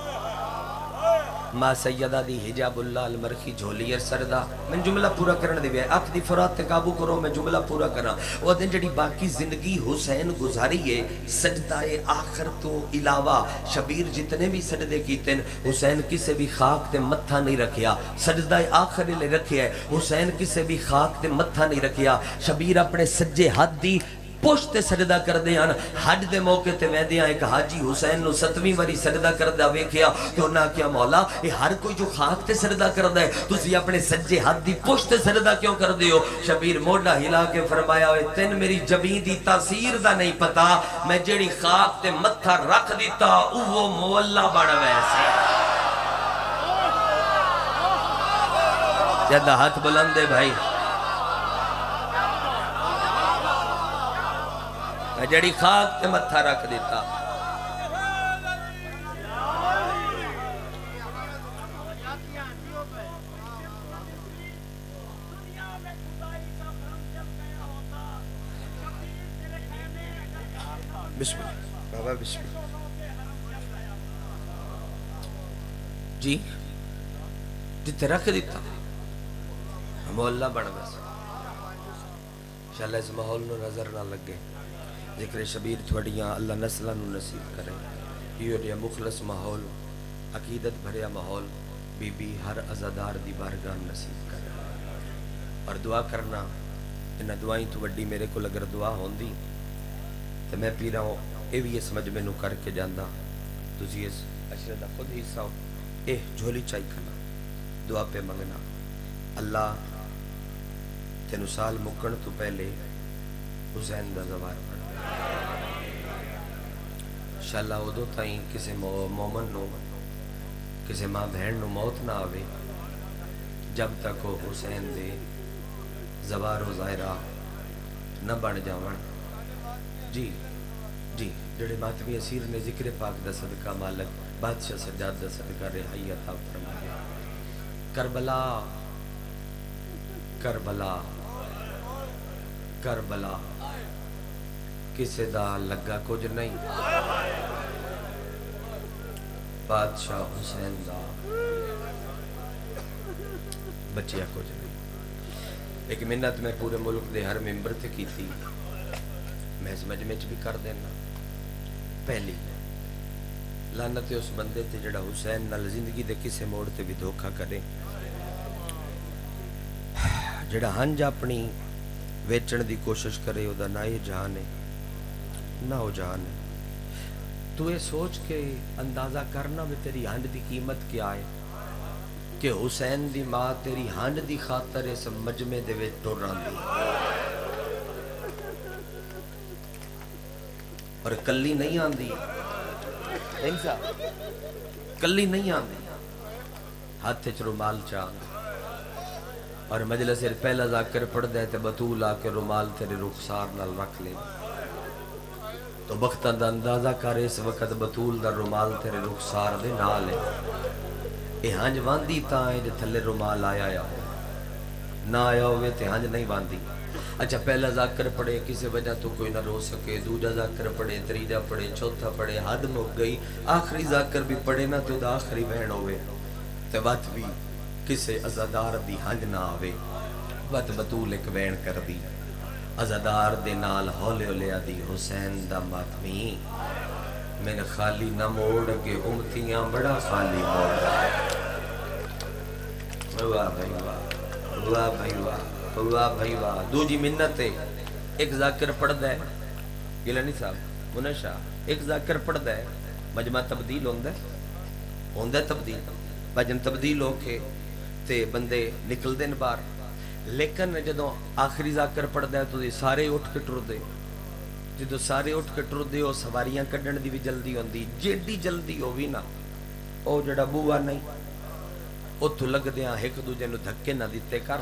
ماں سیدہ دی حجاب اللہ المرخی جھولیر سردہ میں جملہ پورا کرنے دے گئے اک دی فرات تے قابو کرو میں جملہ پورا کرنا وہ دن جڑی باقی زندگی حسین گزاری ہے سجدہ آخر تو علاوہ شبیر جتنے بھی سجدے کیتے ہیں حسین کسے بھی خاک تے متھا نہیں رکھیا سجدہ آخر لے رکھیا ہے حسین کسے بھی خاک تے متھا نہیں رکھیا شبیر اپنے سجے ہاتھ دی پوشتے سجدہ کر دے ہیں حج دے موقع تے میں دیا ایک حاجی حسین نو 7ویں واری سجدہ کر دا ویکھیا تو نہ کیا مولا یہ ہر کوئی جو خاک تے سجدہ کر دا ہے تسی اپنے سجے ہاتھ دی پوشتے سجدہ کیوں کر دیو شبیر موڈا ہلا کے فرمایا ہوئے تین میری جبین دی تاثیر دا نہیں پتا میں جڑی خاک تے متھا رکھ دیتا وہ مولا بڑھ ویسے جدہ ہاتھ بلندے بھائی میں جڑی خاک تے متھا رکھ دیتا بسم اللہ بابا بسم اللہ جی جتے رکھ دیتا مولا بڑھ بس انشاءاللہ اس ماحول نو نظر نہ لگے ذکر شبیر تھوڑیاں اللہ نسلہ نو نصیب کرے یہ لیا مخلص ماحول عقیدت بھریا ماحول بی بی ہر عزادار دی بارگاہ نصیب کرے اور دعا کرنا انہا دعائیں تو وڈی میرے کو اگر دعا ہوندی تو میں پی رہا ہوں اے بھی یہ سمجھ میں نو کر کے جاندہ تجھے اس اشردہ خود ہی ساؤ اے جھولی چاہی کھنا دعا پہ منگنا اللہ تینو سال مکن تو پہلے حسین دا زوار پڑھ انشاءاللہ ادو تائیں کسی مومن نو کسی ماں بہن نو موت نہ آوے جب تک وہ حسین دے زوار و ظاہرہ نہ بن جاون جی جی جڑے ماتمی اسیر نے ذکر پاک دا صدقہ مالک بادشاہ سجاد دا صدقہ رہائی عطا فرمایا کربلا کربلا کربلا کسے دا لگا کچھ نہیں بادشاہ حسین دا بچیا کچھ نہیں ایک منت میں پورے ملک دے ہر ممبر تے کی تھی میں اس مجمع بھی کر دینا پہلی لعنت اس بندے تے جڑا حسین نال زندگی دے کسے موڑ تے بھی دھوکہ کرے جڑا ہنج اپنی ویچن دی کوشش کرے او دا نہ یہ جہان ہے نہ ہو جہان ہے تو یہ سوچ کے اندازہ کرنا بھی تیری ہنج دی قیمت کیا ہے کہ حسین دی ماں تیری ہنج دی خاطر اس مجمع دے وچ ٹر راندی اور کلی نہیں آندی کلی نہیں آندی ہاتھ چ رومال چاند اور مجلس سے پہلا ذاکر پڑھ دے تے بطول آ کے رومال تیرے رخسار نال رکھ لے تو وقتاں دا اندازہ کر اس وقت بطول دا رومال تیرے رخسار دے نال ہے اے ہنج واندی تاں اے جے تھلے رومال آیا یا ہو نہ آیا ہوئے تے ہنج نہیں باندھی. اچھا پہلا ذاکر پڑھے کسی وجہ تو کوئی نہ رو سکے, دوجا ذاکر پڑھے, تریجا پڑھے, چوتھا پڑھے, حد مک گئی, آخری ذاکر بھی پڑھے نہ تو دا آخری بہن ہوئے تے وقت بھی کسے عزادار دی ہنج نہ آوے. وقت بطول ایک بہن کر دی عزادار دے نال ہولے ہولے دی حسین دا ماتمی میں نے خالی نہ موڑ کے امتیاں بڑا خالی موڑ رہا ہے. واہ بھائی واہ, واہ بھائی واہ, واہ بھائی واہ. دو جی منت ہے, ایک ذاکر پڑھ دے گلانی صاحب منشا, ایک ذاکر پڑھ دے مجمع تبدیل ہوندہ تبدیل بجن تبدیل ہو کے تے بندے نکل دین بار. لیکن جدوں آخری ذاکر پڑھ دے تو سارے اٹھ کے ٹر دے, جدو سارے اٹھ کے ٹر دے, سواریاں کڈن دی بھی جلدی ہوندی, جیڈی جلدی ہو بھی نا او جڑا بوا نہیں اتھو لگ دیاں ایک دوجے نو دھکے نہ دیتے کر.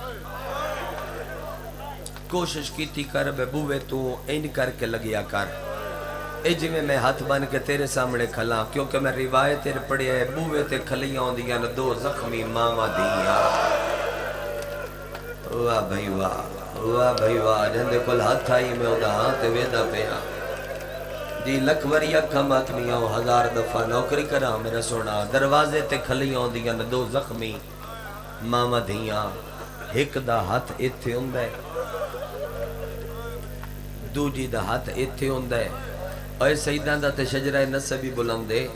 کوشش کیتی کر بے بوے تو این کر کے لگیا کر. اے جی میں ہاتھ بن کے تیرے سامنے کھلا, کیونکہ میں روایت تیرے پڑھے ہے بوے تے کھلیاں ہوندیاں نہ دو زخمی ماما دیاں. واہ بھائی واہ, واہ بھائی واہ. جندے کل ہاتھ آئی میں ادا ہاں تے ویدہ پیا جی لکھ وری اکھا ماتمیاں 1000 دفعہ نوکری کرا میرا سونا. دروازے تے کھلیاں ہوندیاں نہ دو زخمی ماما دیاں. ایک دا ہاتھ ایتھے ہوندہ ہے, دوجی دا ہاتھ ایتھے ہوندہ ہے. اے سیدان دا تے شجرہ نسبی بلندے,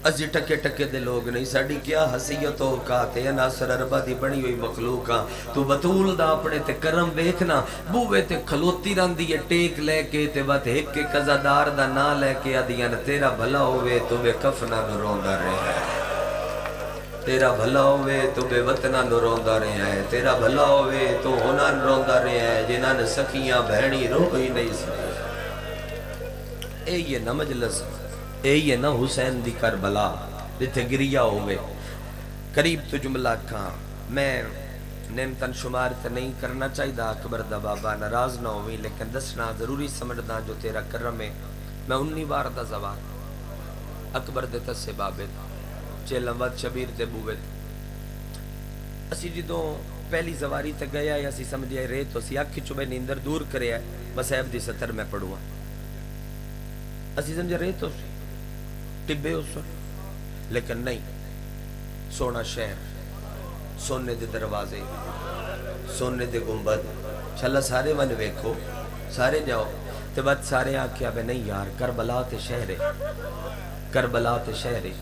اسی ٹکے ٹکے دے لوگ نہیں, ساڑی کیا حسیت ہو کاتے یا ناصر عربہ دی بنی ہوئی مخلوقاں. تو بطول دا اپنے تے کرم بیکھنا بوے تے کھلوتی رہن دی ٹیک لے کے تے بات ایک کے قضادار دا نا لے کے آدیاں تیرا بھلا ہوئے تو بے کفنہ نو روندہ رہے ہیں, تیرا بھلا ہوئے تو بے وطنہ نو روندہ رہے ہیں, تیرا بھلا ہوئے تو ہونا روندہ رہے ہیں جنہاں نے سکیاں بہنی رو ہی نہیں سکے. اے یہ نہ مجلس, اے یہ نہ حسین دی کربلا جتھے گریا ہوئے. قریب تو جملہ کھاں میں نعمتن شمار تے نہیں کرنا چاہیے اکبر دا بابا ناراض نہ ہوئی, لیکن دسنا ضروری سمجھنا جو تیرا کرم ہے. میں 19 بار دا زوار اکبر دے تسے بابے چیلم ود شبیر تے بوے. اسی جدوں پہلی زواری تے گیا ہے اسی سمجھے رہے تو اسی آکھی چوبے نیندر دور کرے ہے مسیب دی سطر میں پڑھوا. اسی سمجھے رہے تو ٹبے اس وقت, لیکن نہیں. سونا شہر, سونے دے دروازے, سونے دے گنبد, چھلا سارے من ویکھو سارے جاؤ تے بعد سارے آکھیا بے نہیں یار کربلا تے شہرے, کربلا تے شہرے.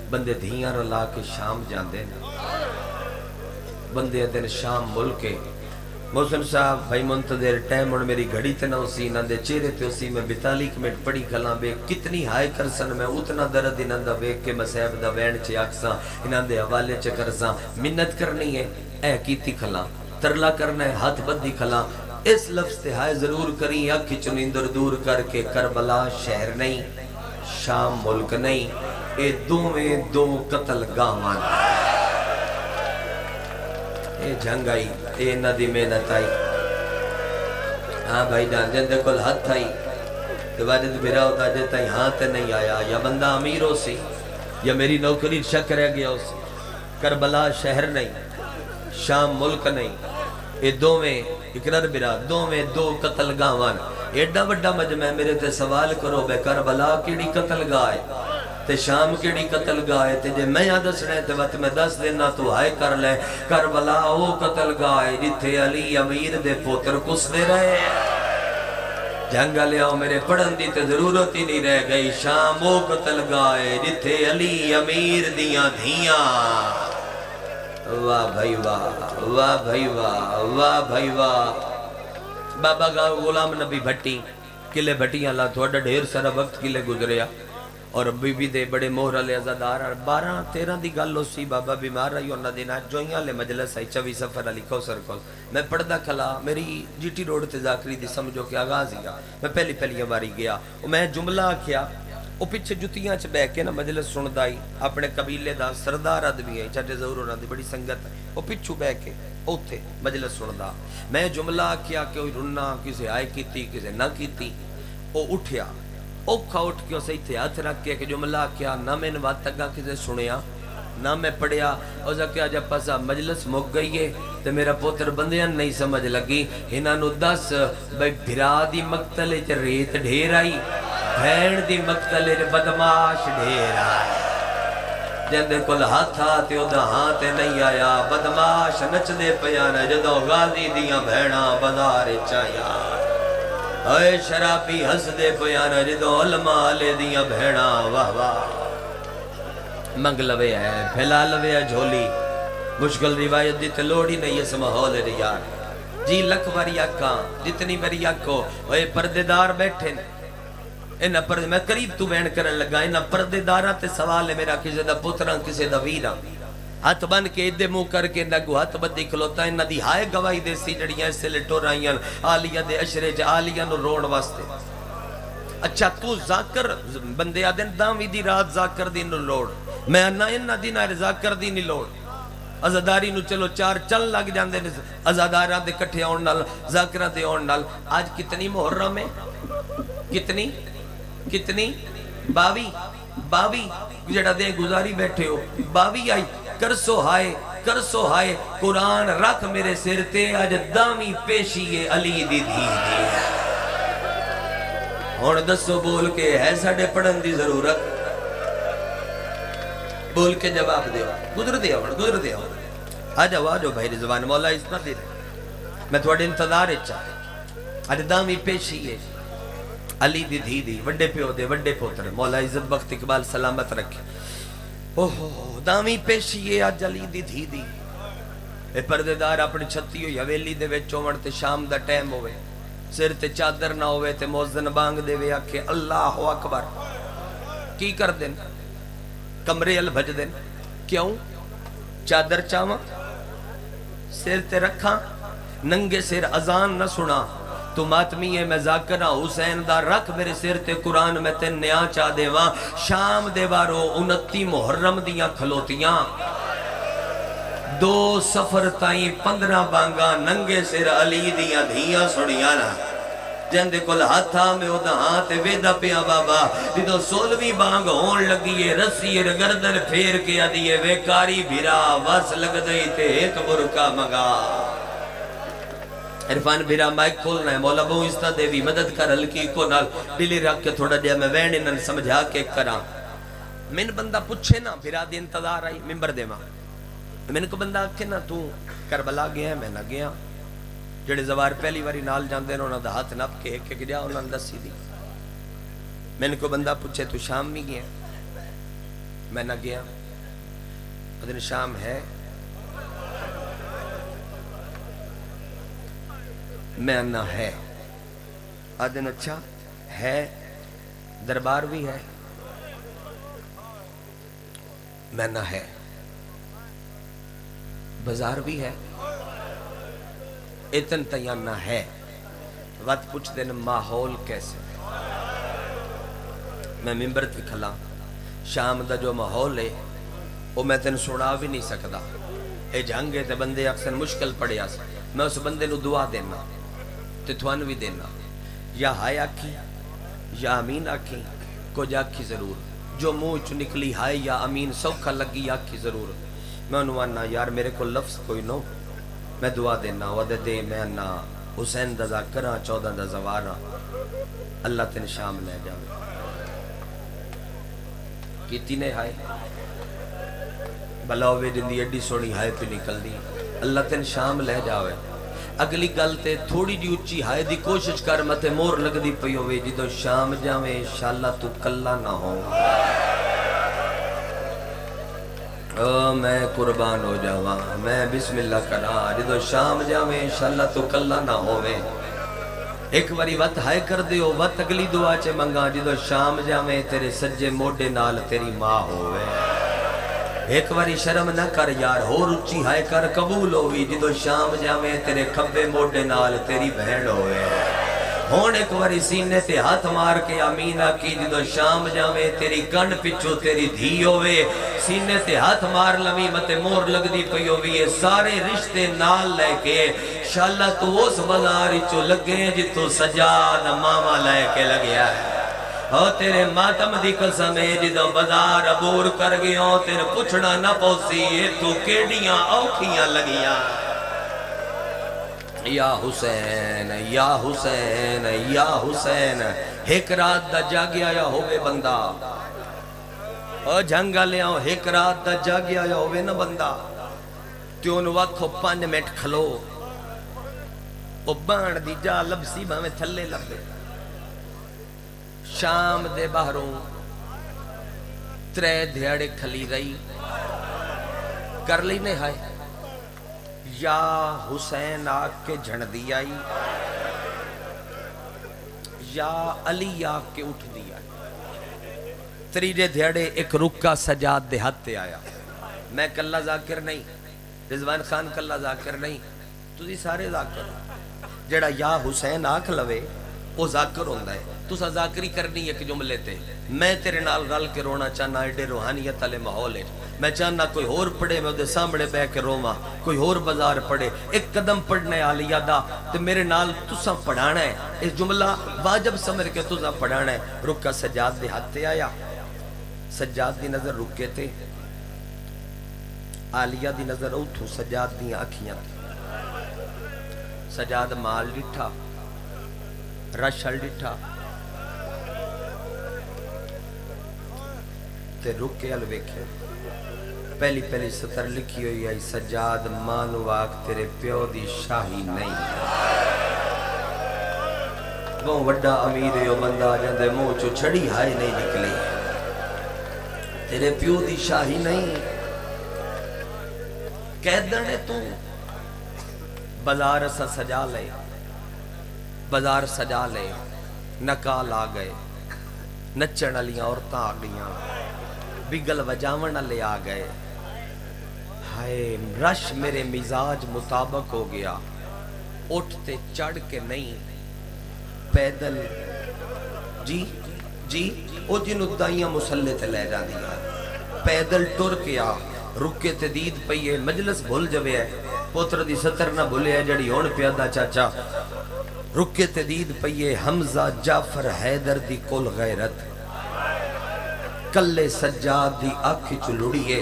بندے دھیاں رلا کے شام جاندے نا, بندے دن شام ملکے. محسن صاحب بھائی منتظر ٹائم اور میری گھڑی تے نہ اسی نہ دے چہرے تے اسی میں 42 منٹ پڑی کھلاں بے کتنی ہائے کرسن میں اتنا درد انہاں دا ویکھ کے مسیب دا وین چے آکساں انہاں دے حوالے چے کرساں. منت کرنی ہے اے کیتی کھلاں, ترلا کرنا ہے ہاتھ بدی کھلاں. اس لفظ تے ہائے ضرور کریں اکھی چنیندر دور کر کے کربلا شہر نہیں, شام ملک نہیں, اے دوویں دو قتل گامان. اے جنگ آئی, اے ندی محنت آئی. ہاں بھائی جان جندے کل ہاتھ آئی تو واجد بھیرا ہوتا جتا ہی ہاں تے نہیں آیا, یا بندہ امیر ہو سی یا میری نوکری شک رہ گیا ہو سی. کربلا شہر نہیں, شام ملک نہیں, اے دوویں اقرار بھیرا دوویں دو قتل گاوان. ایڈا بڑا مجمع میرے تے سوال کرو بے کربلا کیڑی قتل گائے تے شام کیڑی قتل گائے تے جے میں یہاں دسنے تے وقت میں دس دینا تو ہائے کر لے. کربلا او قتل گائے جتھے علی امیر دے پوتر کس دے رہے جنگ لیاؤ میرے پڑھن دی تے ضرورت ہی نہیں رہ گئی. شام او قتل گائے جتھے علی امیر دیاں دھیاں. واہ بھائی واہ, واہ بھائی واہ, واہ بھائی واہ. بابا گاہ غلام نبی بھٹی کلے بھٹیاں اللہ تھوڑا ڈھیر سارا وقت کلے گزریا اور بی بی دے بڑے مہر علی ازادار 12-13 دی گل ہو سی. بابا بیمار رہی انہا دینا جوئیاں لے مجلس آئی 24 سفر علی کوثر کول. میں پڑھدا کھلا میری جی ٹی روڈ تے ذاکری دی سمجھو کہ آغاز ہی گا. میں پہلی باری گیا میں جملہ کیا او پیچھے جتیاں چ بہ کے نا مجلس سندا ہی اپنے قبیلے دا سردار آدمی ہے چاٹے ضرور انہاں دی بڑی سنگت ہے او پیچھو بہ کے اوتھے مجلس سندا. میں جملہ کیا کہ کوئی رنا کسے آئے کیتی کسے نہ کیتی. او اٹھیا اوکھا اٹھ کے اسے تھے ہاتھ رکھ کے کہ جملہ کیا نہ میں نے بات تگا کسے سنیا نہ میں پڑھیا. او کیا جب پسا مجلس مک گئی ہے تے میرا پوتر بندیاں نہیں سمجھ لگی انہاں نو دس بھئی بھرا دی مقتل وچ ریت ڈھیر آئی بھین دی مقتل وچ بدماش ڈھیر آئی جندے کل ہاتھ آتے ادا ہاتھ نہیں آیا بدماش نچ دے پیانا جدو غازی دیاں بھیڑاں بازار چایا اے شرابی ہس دے پیانا جدو علماء لے دیاں بھیڑاں واہ واہ منگ لوے ہے پھیلا لوے ہے جھولی مشکل روایت دی تلوڑی نہیں اس ماحول ہے یار جی لکھ واری آکاں جتنی واری آکو اے پردے دار بیٹھے انہاں پردے میں قریب تو بین کرن لگا انہاں پردے داراں تے سوال ہے میرا کسے دا پتراں کسے دا ویراں ہاتھ بن کے ادھے منہ کر کے انہاں کو ہاتھ بدی کھلوتا انہاں دی ہائے گواہی دے سی جڑیاں اس سے لٹو رائیاں آلیہ دے اشرے چ آلیہ نو روڑ واسطے اچھا تو ذاکر بندے آدن داوی دی رات ذاکر دی نو لوڑ میں انہاں دی نہ ذاکر دی نہیں لوڑ ازاداری نو چلو چار چل لگ جاندے نے ازاداراں دے کٹھے آن نال ذاکراں دے آن نال آج کتنی محرم ہے کتنی باوی جڑا دے گزاری بیٹھے ہو باوی آئی کرسو ہائے قرآن رکھ میرے سر تے آج دامی پیشی علی دی دھی ہون دسو بول کے ہے ساڑے پڑھن دی ضرورت بول کے جواب دیو گزر دیو آجو بھائی رضوان مولا اس نہ دے میں تھوڑے انتظار چاہ آج دامی پیشی ہے علی دی دھی دی وڈے پیو دے وڈے پوتر مولا عزت بخت اقبال سلامت رکھے اوہ دامی پیشی ہے آج علی دی دھی دی اے پردے دار اپنی چھتی ہوئی حویلی دے وے چومن تے شام دا ٹیم ہوئے سر تے چادر نہ ہوئے تے موزن بانگ دے وے آکھے اللہ اکبر کی کر دیں کمرے ال بھج دیں کیوں چادر چاواں سر تے رکھاں ننگے سر اذان نہ سنا تو ماتمی ہے میں ذاکرہ حسین دا رکھ میرے سر تے قرآن میں تے نیا چاہ دے وہاں شام دے بارو 29 محرم دیاں کھلوتیاں 2 سفر تائیں 15 بانگاں ننگے سر علی دیاں دھیاں سڑیاں نا جندے کل ہاتھا میں او دا ہاتھ ویدہ پیا بابا جدو 16ویں بانگ ہون لگیے رسی گردن پھیر کے آدیے ویکاری بھیرا وس لگ دئی تے ایک برکا مگا عرفان بھیرا مائک کھولنا ہے مولا بہو استا دیوی مدد کر ہلکی کو نال دلی رکھ کے تھوڑا دیا میں وینی نن سمجھا کے کرا من بندہ پوچھے نا بھیرا دی انتظار آئی ممبر دے ماں من کو بندہ آکھے نا تو کربلا گیا ہے میں نہ گیا جڑے زوار پہلی واری نال جاندے نے انہاں دا ہاتھ نپ کے ایک گیا انہاں نے دسی دی من کو بندہ پوچھے تو شام میں گیا میں نہ گیا ادن شام ہے میں نہ ہے آدن اچھا ہے دربار بھی ہے میں نہ ہے بازار بھی ہے اتن تیان نہ ہے وقت پوچھ دینا ماحول کیسے میں ممبر تھی کھلا شام دا جو ماحول ہے وہ میں تین سنا بھی نہیں سکتا اے جھنگے تے بندے اکثر مشکل پڑے آسا میں اس بندے نو دعا دینا تے تھوان بھی دینا یا ہائے آکھی یا امین آکھی کو جا آکھی ضرور جو منہ چو نکلی ہائے یا امین سوکھا لگی آکھی ضرور میں انوانا یار میرے کو لفظ کوئی نو میں دعا دینا وعدہ دے میں انا حسین دا ذاکرہ 14 دا زوارہ اللہ تین شام لے جاوے کیتی نے ہائے بلاوے جندی ایڈی سونی ہائے پہ نکل دی اللہ تین شام لے جاوے اگلی گل تے تھوڑی جی اچھی ہائے دی کوشش کر متے مور لگ دی پئی ہوئے جدو شام جاوے انشاءاللہ تو کلا نہ ہو میں قربان ہو جاواں میں بسم اللہ کرا جدو شام جاوے انشاءاللہ تو کلا نہ ہوئے ایک باری وقت ہائے کر دیو وقت اگلی دعا چے منگا جدو شام جاوے تیرے سجے موڈے نال تیری ماں ہوئے ایک باری شرم نہ کر یار ہو رچی ہائے کر قبول ہوئی جدو شام جاوے تیرے کھبے موڈے نال تیری بہن ہوئے ہون ایک باری سینے تے ہاتھ مار کے امینہ کی جدو شام جاوے تیری کن پچھو تیری دھی ہوئے سینے تے ہاتھ مار لمی متے مور لگ دی پئی ہوئی سارے رشتے نال لے کے انشاءاللہ تو اس بازاری چو لگے جتو سجاد ماما لے کے لگیا ہے اور تیرے ماتم دی قسم ہے جدو بازار عبور کر گیا تیرے پچھڑا نہ پوسی تو کیڑیاں اوکھیاں لگیاں یا حسین یا حسین یا حسین، ایک رات دا جاگیا یا ہوئے بندہ، او جنگا لیا ایک رات دا جاگیا یا ہوئے نا بندہ، تیون وقت 5 منٹ کھلو، او بان دی جا لبسی میں تھلے لبے، شام دے باہروں 3 دھیاڑے کھلی رہی، کر لی نے ہائے یا حسین آگ کے جھڑ دی آئی، یا علی آگ کے اٹھ دی آئی، 3 دھیاڑے ایک رکا سجاد دے ہاتھ آیا، میں کلہ ذاکر نہیں، رضوان خان کلہ ذاکر نہیں، تُسی سارے ذاکر، جڑا یا حسین آکھ لوے وہ ذاکر ہوندہ ہے، تُسا ذاکری کرنی ایک جملے تے، میں تیرے نال رل کے رونا چاہنا ایڈے روحانیت علی محول ہے، میں چاہنا کوئی اور پڑھے میں دے سامنے بے کے روما، کوئی اور بازار پڑھے، ایک قدم پڑھنے آلی یادا تے میرے نال تُسا پڑھانا ہے، اس جملہ واجب سمجھ کے تُسا پڑھانا ہے، رکا سجاد دے ہاتھ آیا، سجاد دی نظر رکے تے، آلیہ دی نظر اوتھو سجاد دی آنکھیاں تے، سجاد مال ڈٹھا، رشل ڈٹھا، تے رکے الویکھے، پہلی سطر لکھی ہوئی ہے، سجاد مانو واق تیرے پیو دی شاہی نہیں، وہ وڈا امیر ہے وہ بندہ جندے منہ چو چھڑی ہائے نہیں نکلی، تیرے پیو دی شاہی نہیں، قیدنے تو بازار سا سجا لے، بازار سجا لے، نکال آ گئے، نچن علیاں عورتاں آ گئیاں، بگل وجاون لے آ گئے، ہائے رش میرے مزاج مطابق ہو گیا، اٹھتے چڑھ کے نہیں، پیدل جی او جنہوں دائیاں مسلح تے لے جا دیا، پیدل ٹر کیا، رکے تے دید پئیے، مجلس بھول جوے ہے، پوتر دی ستر نہ بھولے ہے جڑی ہون پیادہ چاچا، رکے تے دید پئیے، حمزہ جعفر حیدر دی کل غیرت، کلے سجاد دی آنکھ چلوڑیے،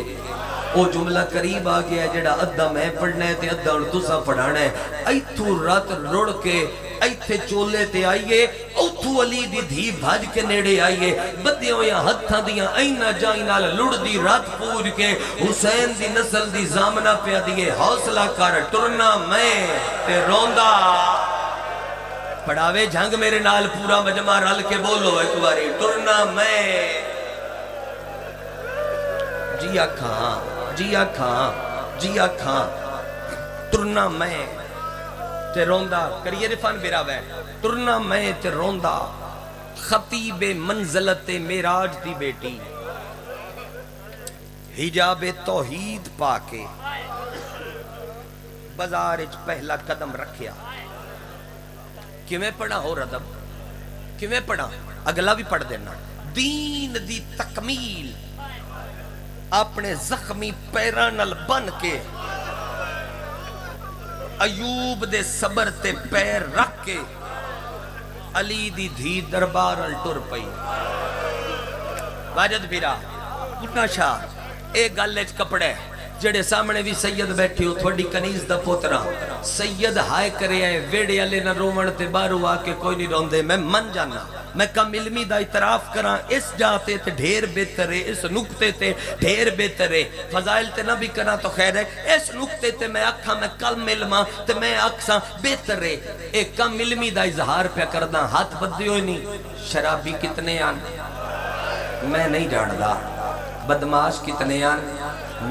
او جملہ قریب آ گیا ہے جڑا ادھا میں پڑھنا ہے تے ادھا اور تسا پڑھانا ہے، ایتھو رات روڑ کے ایتھے چولے تے آئیے، اوتھو علی دی دھی بھاج کے نیڑے آئیے، بدیوں یا ہتھاں دیاں اینا جائنا لڑ دی رات پور کے، حسین دی نسل دی زامنہ پہ دیئے، حوصلہ کر ٹرنا میں تے روندہ، پڑھاوے جھنگ میرے نال پورا مجمع رل کے بولو ایک باری، ٹرنا میں جیا کھاں ٹرنا میں تے روندہ، کریے رفان بیراوے، ٹرنا میں تے روندہ، خطیب منزلت میراج دی بیٹی، حجاب توحید پاکے، بازارج پہلا قدم رکھیا، کیویں پڑھا ہو ردب، کیویں پڑھا، اگلا بھی پڑھ دینا، دین دی تکمیل، اپنے زخمی پیرانل بن کے ایوب دے صبر تے پیر رکھ کے علی دی دھی دربار ٹر پئی، واجد بھیرا پٹنا شاہ ایک گالج کپڑے جڑے سامنے بھی سید بیٹھے ہو تھوڑی کنیز دا پوترا، سید ہائے کرے آئے ویڑے علی نہ رومن تے بارو آکے کوئی نہیں روندے، میں من جانا، میں کم علمی دا اعتراف کران، اس جاتے تے ڈھیر بہتر ہے، اس نکتے تے ڈھیر بہتر ہے، فضائل تے نہ بھی کرنا تو خیر ہے، اس نکتے تے میں اکھا میں کم علمہ تے میں اکسا بہتر ہے، ایک کم علمی دا اظہار پہ کردہ، ہاتھ بدے ہوئی نہیں، شرابی کتنے آن میں نہیں جاندہ، بدماش کتنے آن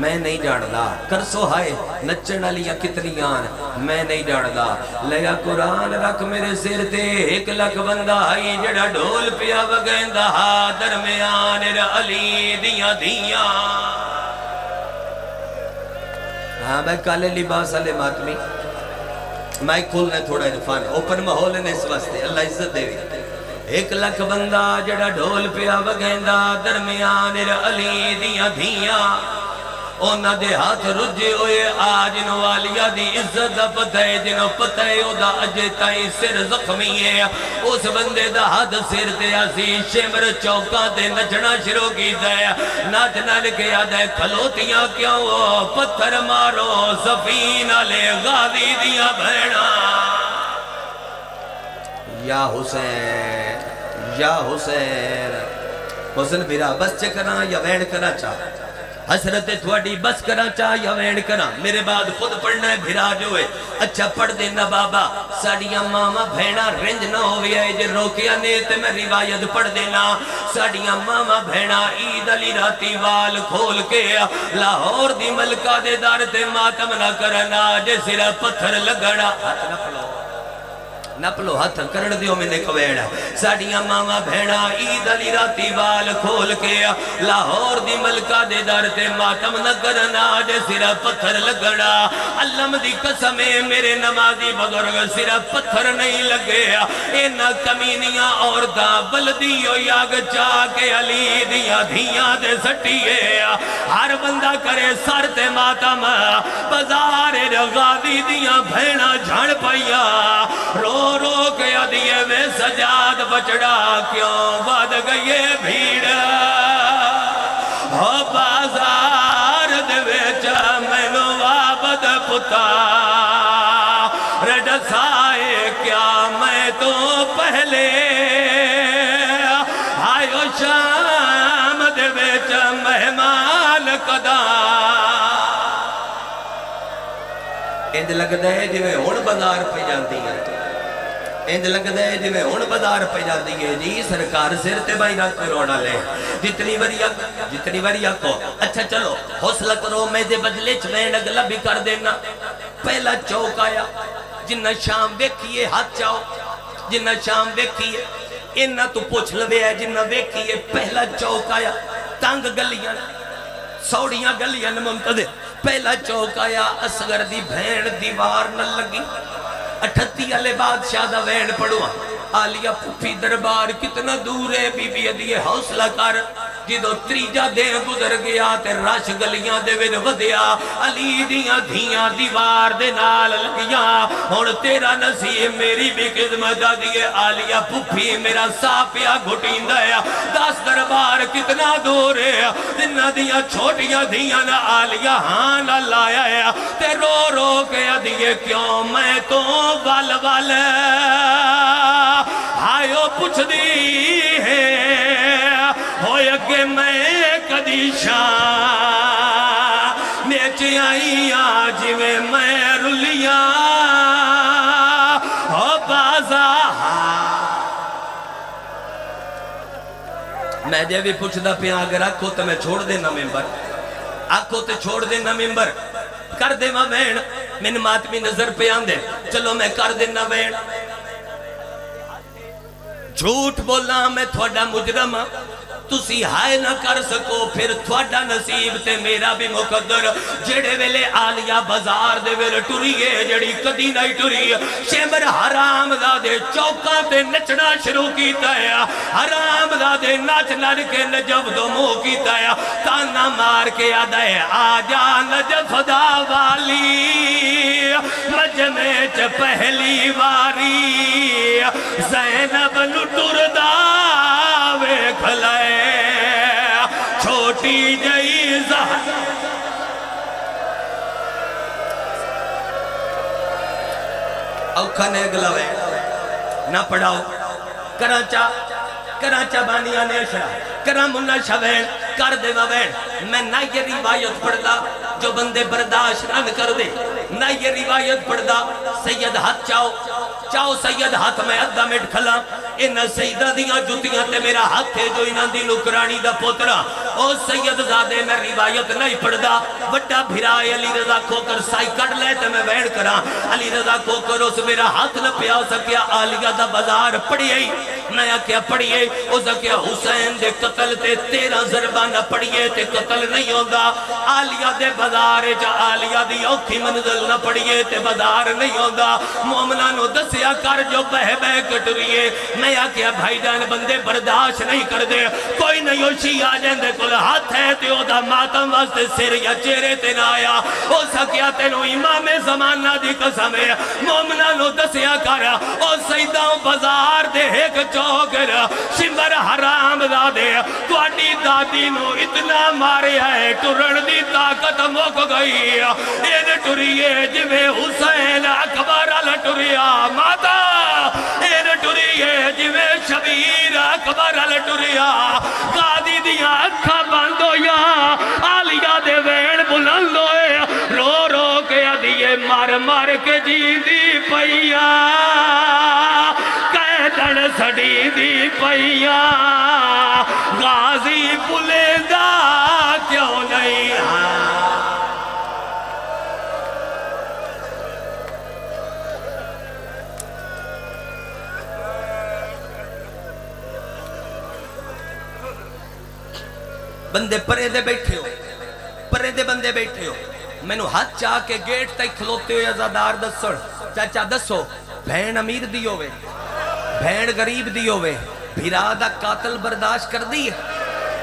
میں نہیں جاندہ، کرسو ہائے نچن علیاں کتنی آن میں نہیں جاندہ، لیا قرآن رکھ میرے سر تے 1 لاکھ بندہ آئی جڑا ڈھول پیا وگیندہ درمیان علی دیاں دیاں، ہاں میں کالے لباس علی ماتمی، میں کھولنے تھوڑا عرفان اوپن محول نے اس واسطے اللہ عزت دے بھی، 1 لاکھ بندہ جڑا ڈھول پیا وگیندہ درمیان علی دیاں دیاں، اونا دے ہاتھ رجے ہوئے آج انہوں والیا دی عزت دا پتہ ہے جنہوں پتہ ہے او دا اجے تائیں سر زخمی ہے، اس بندے دا ہاتھ سر تے آسی شمر چوکاں تے نچنا شروع کی دے، ناچنا لکھے یاد ہے کھلوتیاں کیوں پتھر مارو سفینہ لے غازی دیا بھیڑا، یا حسین یا حسین حسن بھیرا بس چکنا یا وین کرا چاہ حسرت تھوڑی بس کرا چاہ یا وین کرا میرے بعد خود پڑھنا ہے بھیرا جو ہے اچھا پڑھ دینا بابا ساڑیاں ماما بھینا رنج نہ ہوئی ہے جے روکیا نیتے میں روایت پڑھ دینا ساڑیاں ماما بھینا عید علی راتی وال کھول کے لاہور دی ملکہ دے دارتے ماتم نہ کرنا جے سرہ پتھر لگڑا ہاتھ نہ پلو نپلو ہاتھ کرن دیو میں نے کویڑا ساڑیاں ماما بھینا عید علی راتی وال کھول کے لاہور دی ملکہ دے دارتے ماتم نہ کرنا جے سرہ پتھر لگڑا علم دی قسمیں میرے نمازی بزرگ سرہ پتھر نہیں لگے اینا کمینیاں عورتاں بلدیو یاگ چاہ کے علی دیا دھیاں دے سٹیے ہر بندہ کرے سر تے ماتم بازار غازی دیا بھینا جھڑ پایا رو رو کے دیئے میں سجاد بچڑا کیوں بد گئے بھیڑ ہو بازار دے ویچا میں نو آبد پتا رڈ سائے کیا میں تو پہلے آئیو شام دے ویچا مہمان قدا اند لگ دے جویں ہون بازار پہ جاندی ہے اند لگ دے جویں ہون بازار پہ جاندی ہے جی سرکار سر تے بھائی نہ کروڑا لے جتنی وری کو اچھا چلو حوصلہ کرو میں دے بدلے چوین اگلا بھی کر دینا پہلا چوک آیا جنہ شام ویکھیے ہاتھ چاؤ جنہ شام ویکھیے انہ تو پوچھ لوے ہے جنہ ویکھیے پہلا چوک آیا تانگ گلیاں سوڑیاں گلیاں ممتدے پہلا چوک آیا اصغر دی بھین دیوار نہ لگی 38 علی بادشاہ دا وین پڑھوا آلیہ پھوپھی دربار کتنا دور ہے بی بی ادیے حوصلہ کر جدو تریجا دین گزر گیا تے رش گلیاں دے وین ودیا علی دیاں دھیاں دیوار دے نال لگیاں ہون تیرا نصیب میری بھی قسمت دیئے آلیہ پھوپھی میرا ساپیا گھٹین دیا 10 دربار کتنا دور ہے جنہ دیاں چھوٹیاں دھیاں نہ آلیہ ہاں نہ لایا ہے تے رو رو کے دیئے کیوں میں تو وال وال آئیو پوچھ دی ہے ہوئے اگے میں کدی شاہ نیچ آئی آج میں رلیاں ہو بازا میں جے بھی پوچھ دا پیا اگر آکھو تو میں چھوڑ دینا ممبر آکھو تو چھوڑ دینا ممبر کر دے ماں وین من ماتمی نظر پہ آندے چلو میں کر دینا وین جھوٹ بولا میں تھوڑا مجرم تسی ہائے نہ کر سکو پھر تھوڑا نصیب تے میرا بھی مقدر جڑے ویلے آلیہ بازار دے ویلے ٹوریے جڑی کدی نہیں ٹوری شیمر حرام دادے چوکاں تے نچنا شروع کیتا ہے حرام دادے ناچ لڑ کے نجف دو مو کیتا ہے تانا مار کے آدھا ہے آجا نجف دا والی مجمع چ پہلی واری زینب لٹر دا وے کھلائے چھوٹی جئی زہر اوکھا نے گلوے نہ پڑھاؤ کراچا بانیاں نے اشرا کرامنا شوین کر دے وین میں نہ یہ روایت پڑھدا جو بندے برداشت نہ کر دے نہ یہ روایت پڑھدا سید ہاتھ چاؤ سید ہاتھ میں ادھا مٹ کھلا انہ سیدہ دیاں جتیاں تے میرا ہاتھ ہے جو انہ دی نکرانی دا پوترا او سید زادے میں روایت نہیں پڑھدا وڈا بھرائے علی رضا کھوکر سائی کٹ لے تے میں وین کرا علی رضا کھوکر اس میرا ہاتھ نہ پیا سکیا آلیہ دا بازار پڑھئے نیا کیا پڑھئے اس کیا حسین دے قتل تے 13 ضربہ نہ پڑھئے تے قتل نہیں ہوگا آلیہ دے بازار جا آلیہ دی اوکھی منزل نہ پڑھئے تے بازار نہیں ہوگا مومنانو دسیا کر جو بہ کٹریے نیا کیا بھائی جان بندے برداشت نہیں کر دے کوئی نہیں ہوشی آجیں دے کل ہاتھ ہے تے او دا ماتم واسطے سر یا چہرے تے نہ آیا او سکیا تینو امام زمانہ دی قسم ہے مومنانو دسیا کر او سیداں بازار دے ایک چوکر شمبر حرام دادے توڑی دادی نو اتنا مارے ہے ٹرن دی طاقت موک گئی این ٹریے جوے حسین اکبر ٹریا ماتا این ٹریے جویں شبیر اکبر ال ٹریا غازی دیاں اکھاں بند ہویا عالیہ دے وین بلند ہوئے رو رو کے ادیے مار مار کے جیندی پئیا قیدن سڑی دی پئیا غازی بلے دا کیوں نہیں بندے پرے دے بیٹھے ہو پرے دے بندے بیٹھے ہو میں نو ہاتھ چاہ کے گیٹ تک کھلوتے ہوئے عزادار دسڑ چاچا دسو بہن امیر دی ہوئے بہن غریب دی ہوئے بھیرا دا قاتل برداشت کر دی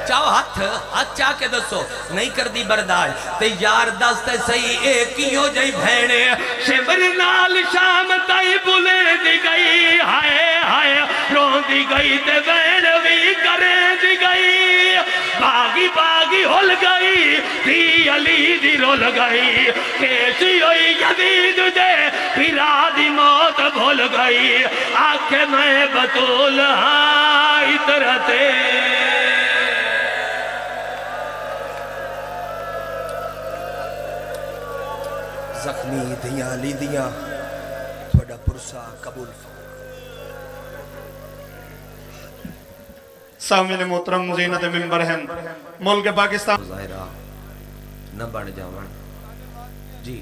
چاہو ہاتھ چاہ کے دسو نہیں کر دی برداشت تے یار دستے صحیح ایک ہی ہو جائی بہنے شمر نال شام تائی بلے دی گئی ہائے ہائے رون دی گئی تے بہن بھی کرے دی گئی باغی باغی ہل گئی تھی علی دی رول گئی کیسی ہوئی یزید دے بھیرا دی موت بھول گئی آنکھیں میں بطول ہاں اترتے زخمی دیاں لی دیاں تھوڑا پرسا قبول سامین محترم زینت ممبر ہیں ملک پاکستان ظاہرہ نہ بڑھ جاوان جی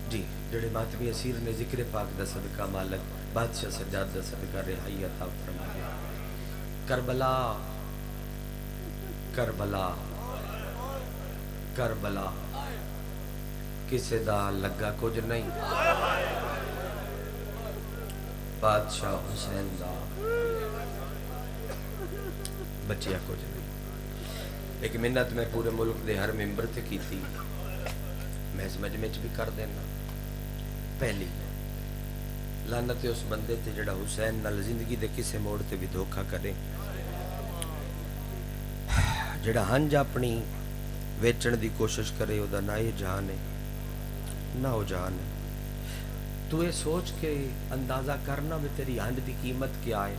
جی جڑے ماتمی اسیر نے ذکر پاک دا صدقہ مالک بادشاہ سجاد دا صدقہ رہائی عطا فرمائے کربلا کربلا کربلا کسے دا لگا کچھ نہیں بادشاہ حسین دا بچیا کچھ نہیں ایک منت میں پورے ملک دے ہر ممبر تے کی تھی میں اس مجمع بھی کر دینا پہلی لعنت اس بندے تے جڑا حسین نال زندگی دے کسے موڑ تے بھی دھوکھا کرے جڑا ہنج اپنی ویچن دی کوشش کرے او دا نہ یہ جہان ہے نہ ہو جہان ہے تو یہ سوچ کے اندازہ کرنا بھی تیری ہنڈ دی قیمت کیا ہے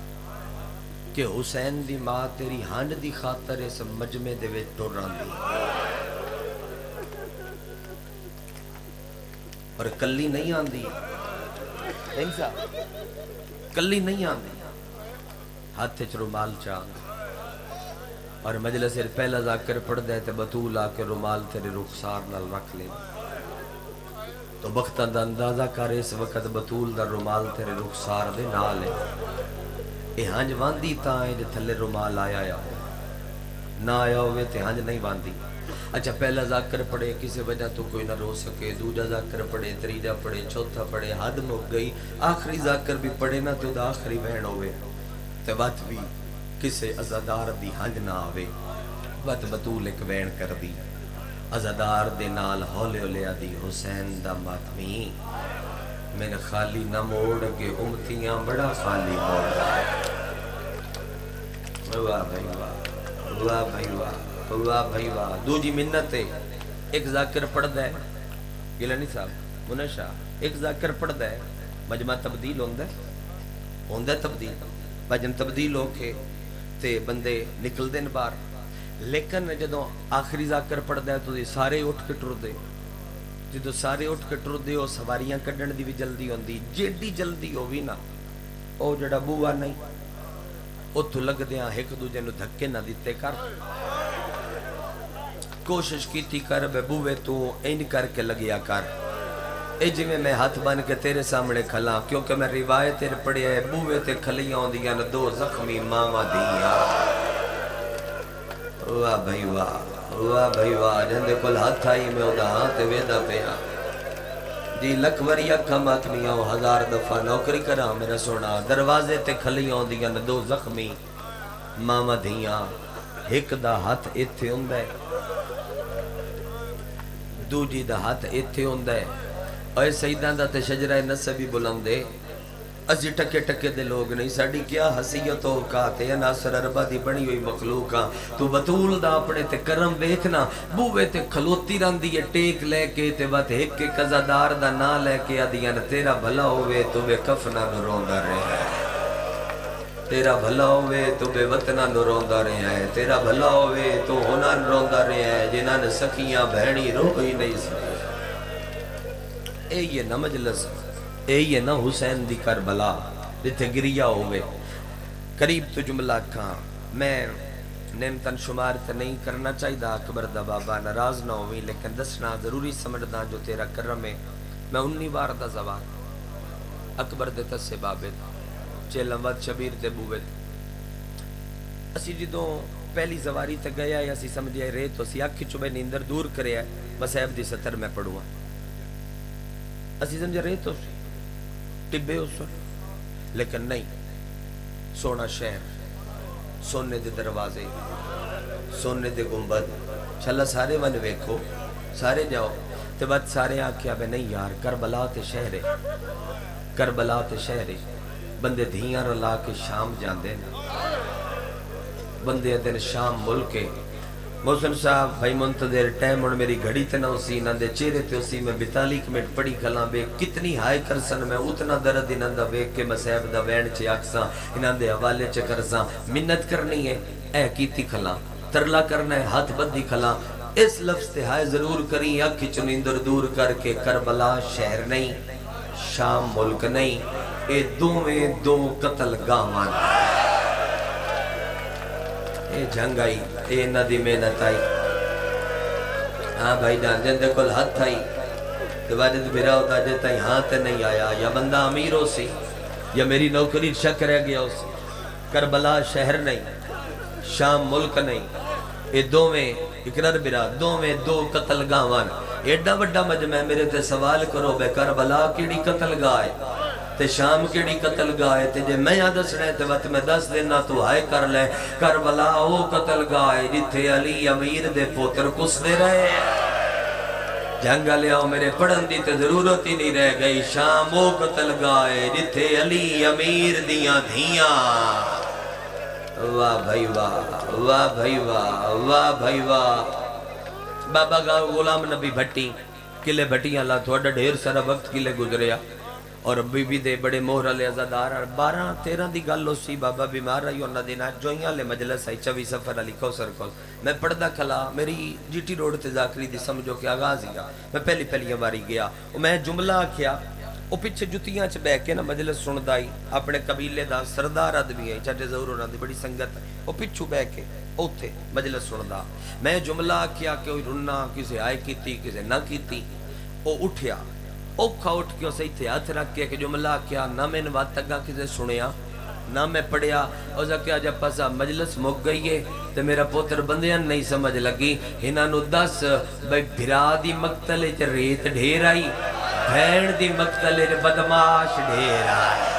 کہ حسین دی ماں تیری ہنڈ دی خاطر اس مجمع دے وچ ٹر رہندی اور کلی نہیں آندی انسا کلی نہیں آندی ہاتھ چ رومال چاند اور مجلس پہلا ذاکر پڑھ دے تے بطول آ کے رومال تیرے رخسار نال رکھ لے تو وقتاں دا اندازہ کر اس وقت بطول دا رومال تیرے رخسار دے نال ہے اے ہنج واندی تاں اے دے تھلے رومال آیا ہو نہ آیا ہوئے تے ہنج نہیں واندی اچھا پہلا ذاکر پڑھے کسی وجہ تو کوئی نہ رو سکے دوجا ذاکر پڑھے تریجا پڑھے چوتھا پڑھے حد مک گئی آخری ذاکر بھی پڑھے نہ تو دا آخری بہن ہوئے تے وقت بھی کسے عزادار دی ہنج نہ آوے وقت بطول ایک بہن کر دی عزادار دے نال ہولے ہولے دی حسین دا ماتمی میں نے خالی نہ موڑ کے امتیاں بڑا خالی موڑ رہا ہے واہ بھائی واہ واہ بھائی واہ واہ بھائی واہ دو جی منت ہے ایک ذاکر پڑھ دے گلانی صاحب منشا ایک ذاکر پڑھ دے مجمع تبدیل ہوندہ تبدیل بجن تبدیل ہو کے تے بندے نکل دن بار لیکن جدوں آخری ذاکر پڑھ دے تو سارے اٹھ کے ٹر دے جدوں سارے اٹھ کے ٹر دے وہ سواریاں کڈن دی بھی جلدی ہوندی جیڈی جلدی ہووی نا او جڑا بوا نہیں اتھو لگ دیاں ایک دوجے نو دھکے نہ دیتے کر کوشش کیتی کر بے بوے تو این کر کے لگیا کر اے جی میں ہاتھ بن کے تیرے سامنے کھلا کیونکہ میں روایت تیرے پڑھے ہے بوے تے کھلیاں ہوندیاں دو زخمی ماما دیاں واہ بھائی واہ جندے کل ہاتھ آئی میں ادا ہاں تے ویدہ پیا جی لکوری اکھا ماتمیاں ہزار دفعہ نوکری کرا میرا سونا دروازے تے کھلیاں ہوندیاں دو زخمی ماما دیاں ایک دا ہاتھ ایتھے ہوندہ ہے دوجی دا ہاتھ ایتھے ہوندہ ہے اور سیدان دا تے شجرہ نصبی بلندے اسی ٹکے ٹکے دے لوگ نہیں، ساڑی کیا حسیت و کاتے یا ناصر عربہ دی بنی ہوئی مخلوقاں. تو بطول دا اپنے تے کرم ویکھنا، بوے تے کھلوتی رہندی ہے ٹیک لے کے تے بات ایک کے قضادار دا نا لے کے آدیاں تیرا بھلا ہوئے تو بے کفنا نو روندا رہے، تیرا بھلا ہوئے تو بے وطنہ نو روندا رہے ہیں، تیرا بھلا ہوئے تو ہونا روندا رہے ہیں جنہاں نے سکیاں بہنی روئی نہیں سکے. اے یہ نہ مجلس، اے یہ نہ حسین دی کربلا جتھے گریا ہوئے. قریب تو جملہ کھاں میں نعمتن شمار تے نہیں کرنا چاہیے اکبر دا بابا ناراض نہ ہوئی، لیکن دسنا ضروری سمجھدا جو تیرا کرم ہے. میں 19 بار دا زوال اکبر دے تسے بابے چیلم ود شبیر دے بوے. اسی جدوں پہلی زواری تے گیا ہے اسی سمجھے رہے تو اسی آکھی چوبے نیندر دور کرے ہے مسیب دی ستر میں پڑھوا. اسی سمجھے رہے تو ٹبے اس وقت، لیکن نہیں. سونا شہر، سونے دے دروازے، سونے دے گنبد، چلا سارے ون ویکھو، سارے جاؤ. تے بعد سارے آکھیا بے نہیں یار کربلا تے شہر ہے، کربلا تے شہر ہے. بندے دھیاں رلا کے شام جاندے نا، بندے دن شام ملکے. محسن صاحب بھائی منتظر ٹائم اور میری گھڑی تے نہ اسی انہاں دے چہرے تے اسی میں 42 منٹ پڑھی کھلاں بے کتنی ہائے کرسن میں اتنا درد انہاں دا ویکھ کے مسیب دا وین چ اکساں انہاں دے حوالے چ کرساں. منت کرنی ہے اے کیتی کھلاں، ترلا کرنا ہے ہاتھ بدی کھلاں. اس لفظ تے ہائے ضرور کریں اکھ چ نیندر دور کر کے کربلا شہر نہیں، شام ملک نہیں، اے دوویں دو قتل گاواں. اے جنگ آئی، اے ندی محنت آئی. ہاں بھائی جان جن دے کل ہاتھ آئی تو واجد بھیرا ہوتا جتا ہی ہاں تے نہیں آیا، یا بندہ امیر ہو سی یا میری نوکری شک رہ گیا ہو سی. کربلا شہر نہیں، شام ملک نہیں، اے دوویں اقرار بھیرا دوویں دو قتل گاوان. ایڈا بڑا مجمع میرے تے سوال کرو بے کربلا کیڑی قتل گائے تے شام کیڑی قتل گائے تے جے میں دس رہے تے وقت میں دس دینا تو ہائے کر لے. کربلا او قتل گائے جتھے علی امیر دے پوتر کس دے رہے. جنگ لیاؤ میرے پڑھن دی تے ضرورت ہی نہیں رہ گئی. شام او قتل گائے جتھے علی امیر دیاں دھیاں. واہ بھائی واہ، واہ بھائی واہ، واہ بھائی واہ. بابا گاؤں غلام نبی بھٹی کلے بھٹیاں اللہ تھوڑا ڈھیر سارا وقت کلے گزریا اور بی بی دے بڑے مہر علی ازادار 12-13 دی گل ہو سی. بابا بیمار رہی انہاں دینا جوئیاں لے مجلس آئی 24 سفر علی کوثر کول. میں پڑھدا کھلا میری جی ٹی روڈ تے ذاکری دی سمجھو کہ آغاز ہی گا. میں پہلی باری گیا میں جملہ آکھیا او پیچھے جتیاں چ بیٹھ کے نا مجلس سندا ہی اپنے قبیلے دا سردار آدمی ہے چاٹے ضرور انہاں دی بڑی سنگت او پیچھے بیٹھ کے اوتھے مجلس سندا. میں جملہ آکھیا کہ رنا کسے آئے کیتی کسے نہ کیتی. او اٹھیا اوکھا اٹھ کے اسے تھے ہاتھ رکھ کے کہ جملہ کیا نہ میں بات تگا کسے سنیا نہ میں پڑھیا. او کیا جب پسا مجلس مک گئی ہے تو میرا پوتر بندیاں نہیں سمجھ لگی. انہاں نو دس بھئی بھرا دی مقتل چ ریت ڈھیر آئی، بھین دی مقتل چ بدماش ڈھیر آئی.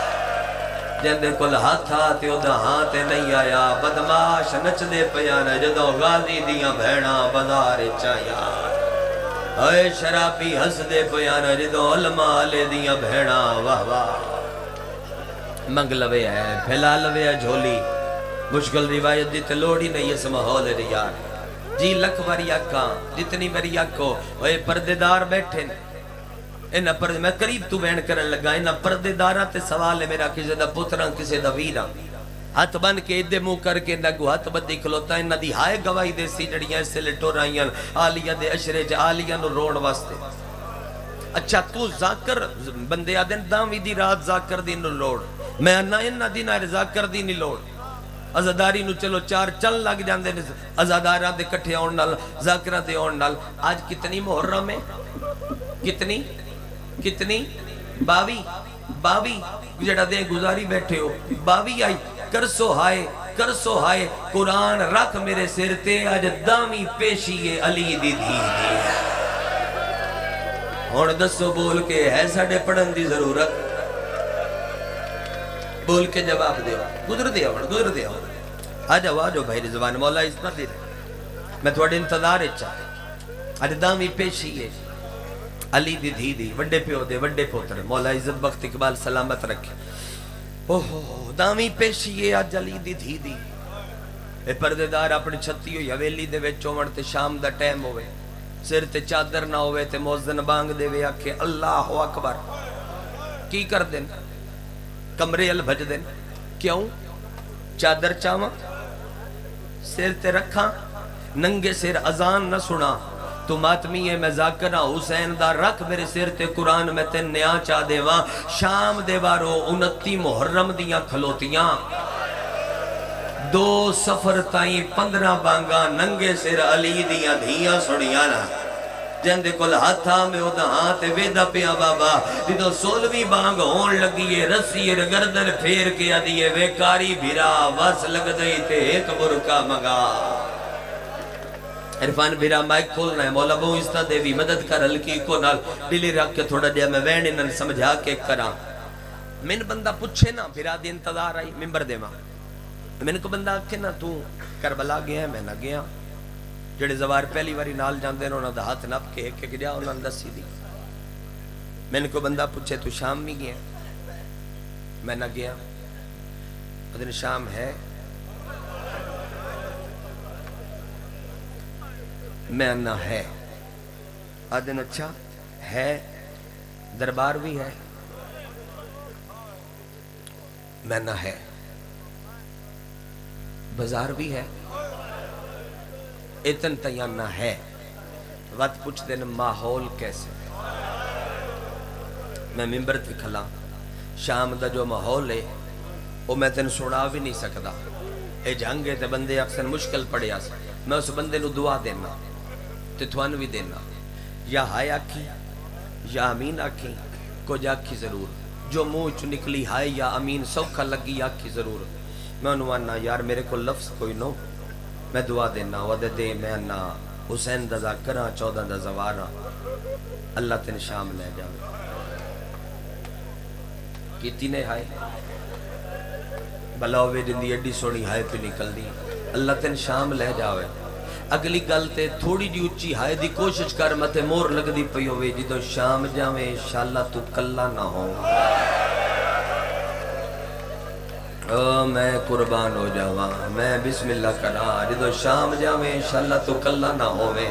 جن دے کل ہاتھ آتے او دا ہاتھ نہیں آیا. بدماش نچ دے پیانا جدو غازی دیاں بھیڑاں بازار چایا. اے شرابی ہس دے پیانا جدو علماء لے دیاں بھیڑاں واہ واہ. منگ لوے ہے پھیلا لوے ہے جھولی. مشکل روایت دی تلوڑی نہیں اس ماحول ریار. جی لکھ وری آکاں جتنی وری آکھو اے پردے دار بیٹھے انہاں پردے میں قریب تو بین کرن لگا. انہاں پردے داراں تے سوال ہے میرا کسے دا پتراں کسے دا ویراں. ہاتھ بن کے ادھے منہ کر کے نگو ہاتھ بدی کھلوتا. انہاں دی ہائے گواہی دے سی جڑیاں اس لے ٹورائیاں آلیہ دے اشرے چ آلیہ نو روڑ واسطے. اچھا تو ذاکر بندے آدن داوی دی رات ذاکر دی نو لوڑ. میں انہاں انہاں دی نہ ذاکر دی نہیں لوڑ. ازاداری نو چلو چار چل لگ جاندے نے ازاداراں دے کٹھے آن نال ذاکراں دے آن نال. آج کتنی محرم ہے؟ کتنی 22 جڑا دے گزاری بیٹھے ہو 22 آئی. کرسو ہائے قرآن رکھ میرے سر تے آج دامی پیشی علی دی دی. ہون دسو بول کے ہے ساڑے پڑھن دی ضرورت؟ بول کے جواب دے. گزر دیا آجو بھائی رضوان مولا اس نہ دے رہے. میں تھوڑے انتظار چاہے آج دامی پیشی ہے علی دی دی وڈے پیو دے وڈے پوتر مولا عزت بخت اقبال سلامت رکھے. اوہ دامی پیشی ہے آج علی دی دھی دی اے پردیدار اپنی چھتی ہوئی حویلی دے وچ چومن تے شام دا ٹائم ہوئے سر تے چادر نہ ہوئے تے موزن بانگ دے وے آکھے اللہ اکبر کی کر دیں کمرے ال بھج دیں کیوں چادر چاواں سر تے رکھاں ننگے سر اذان نہ سنا تو ماتمی ہے میں ذاکرہ حسین دا رکھ میرے سر تے قرآن میں تے نیا چاہ دے وہاں شام دے بارو 29 محرم دیاں کھلوتیاں 2 سفر تائیں 15 بانگاں ننگے سر علی دیاں دھیاں سڑیاں نا جندے کل ہاتھا میں او دا ہاتھ ویدہ پیا بابا جدو 16ویں بانگ ہون لگیے رسی گردن پھیر کے آدیے ویکاری بھیرا وس لگ دئی تے ایک برکا مگا عرفان بھیرا مائک کھولنا ہے مولا بہو استا دیوی مدد کر ہلکی کو نال دلی رکھ کے تھوڑا دیا میں وین انہن سمجھا کے کرا من بندہ پوچھے نا بھیرا دی انتظار آئی ممبر دے ماں من کو بندہ آکھے نا تو کربلا گیا ہے میں نہ گیا جڑے زوار پہلی واری نال جاندے انہوں نے ہاتھ نپ کے ایک ایک جا انہوں نے دسی دی من کو بندہ پوچھے تو شام میں گیا میں نہ گیا دن شام ہے میں نہ ہے آدن اچھا ہے دربار بھی ہے میں نہ ہے بازار بھی ہے اتن تیان نہ ہے وقت پوچھ دینا ماحول کیسے میں ممبر تھی کھلا شام دا جو ماحول ہے وہ میں تین سنا بھی نہیں سکتا اے جھنگے تے بندے اکثر مشکل پڑے آسا میں اس بندے نو دعا دینا تے تھوان بھی دینا یا ہائے آکھی یا امین آکھی کو جاکھی ضرور جو منہ چو نکلی ہائے یا امین سوکھا لگی آکھی ضرور میں انوانا یار میرے کو لفظ کوئی نو میں دعا دینا ودے دے میں انا حسین دا ذاکرہ 14 دا زوارہ اللہ تین شام لے جاوے کیتی نے ہائے بلاوے جندی ایڈی سوڑی ہائے پہ نکل دی اللہ تین شام لے جاوے اگلی گل تے تھوڑی جی اچھی ہائے دی کوشش کر متے مور لگ دی پئی ہوئے جدو شام جاوے انشاءاللہ تو کلا نہ ہو میں قربان ہو جاواں میں بسم اللہ کرا جدو شام جاوے انشاءاللہ تو کلا نہ ہوئے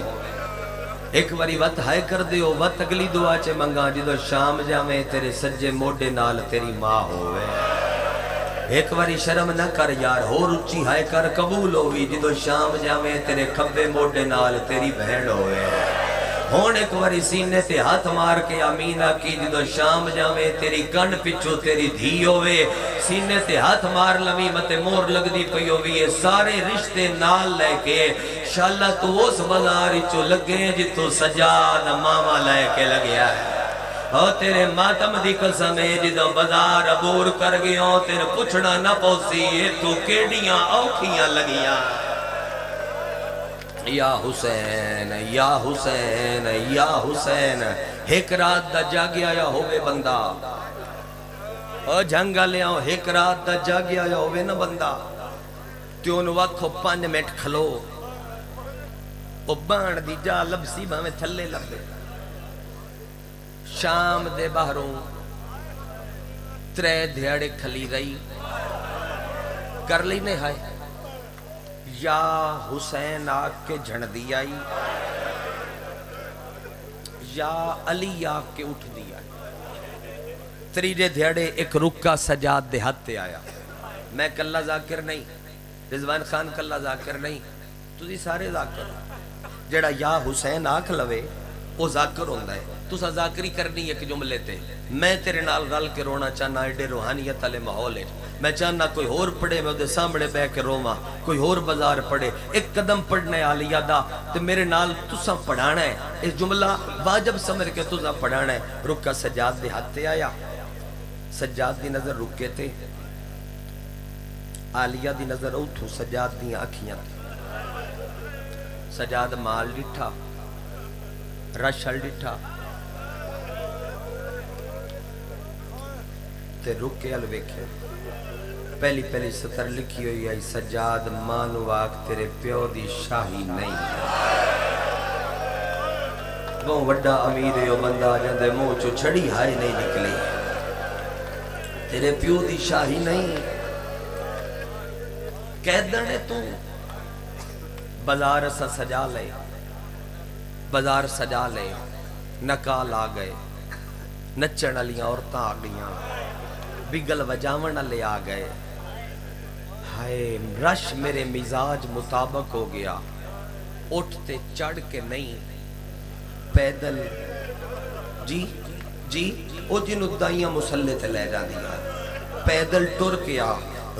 ایک واری وقت ہائے کر دیو وقت اگلی دعا چے منگا جدو شام جاوے تیرے سجے موڈے نال تیری ماں ہوئے ایک واری شرم نہ کر یار ہو رچی ہائے کر قبول ہوئی جدو شام جاوے تیرے کھبے موڈے نال تیری بہن ہوئے ہون ایک واری سینے تے ہاتھ مار کے آمینہ کی جدو شام جاوے تیری کن پچھو تیری دھی ہوئے سینے تے ہاتھ مار لوی متے مور لگ دی پئی ہوئی سارے رشتے نال لے کے انشاءاللہ تو اس بازار چو لگے جتو سجاد ماما لے کے لگیا ہے اور تیرے ماتم دی قسم ہے جدو بازار عبور کر گئے تیرے پوچھنا نہ پوسی تو کیڑیاں اوکھیاں لگیاں یا حسین یا حسین یا حسین ایک رات دا جاگیا یا ہوئے بندہ اور جھنگا لے آؤ ایک رات دا جاگیا یا ہوئے نا بندہ تیون وقت 5 منٹ کھلو او بان دی جا لبسی بھامے تھلے لگے شام دے باہروں 3 دھیاڑے کھلی رہی کر لی نے ہائے یا حسین آگ کے جھڑ دی آئی یا علی آگ کے اٹھ دی آئی 3 دھیاڑے ایک رکا سجاد دیہاتے آیا میں کلہ ذاکر نہیں رضوان خان کلہ ذاکر نہیں تو دی سارے ذاکر جڑا یا حسین آکھ لوے وہ ذاکر ہوندہ ہے تو سا ذاکری کرنی ایک جملے تے میں تیرے نال رل کے رونا چاہنا ایڈے روحانیت علی محول ہے میں چاہنا کوئی اور پڑھے میں دے سامنے بے کے روما کوئی اور بازار پڑھے ایک قدم پڑھنے آلی یادا تے میرے نال تسا پڑھانا ہے اس جملہ واجب سمجھ کے تسا پڑھانا ہے رکا سجاد دے ہاتھے آیا سجاد دی نظر رکے تے آلیہ دی نظر اوتھو سجاد دی آنکھیاں تے سجاد مال ڈٹھا رشل ڈٹھا تے رکے الویکھے پہلی ستر لکھی ہوئی ہے سجاد مانو واق تیرے پیو دی شاہی نہیں وہ وڈا امیر ہے بندہ جندے منہ چو چھڑی ہائے نہیں نکلی تیرے پیو دی شاہی نہیں قیدنے تو بازار سا سجا لے بازار سجا لے نکال آ گئے نچن والیاں عورتاں آ گئیاں بگل وجاون والے آ گئے ہائے رش میرے مزاج مطابق ہو گیا اٹھتے چڑھ کے نہیں پیدل جی جی او جنوں دائیاں مسلے تے لے جاندیاں پیدل ٹر کے آ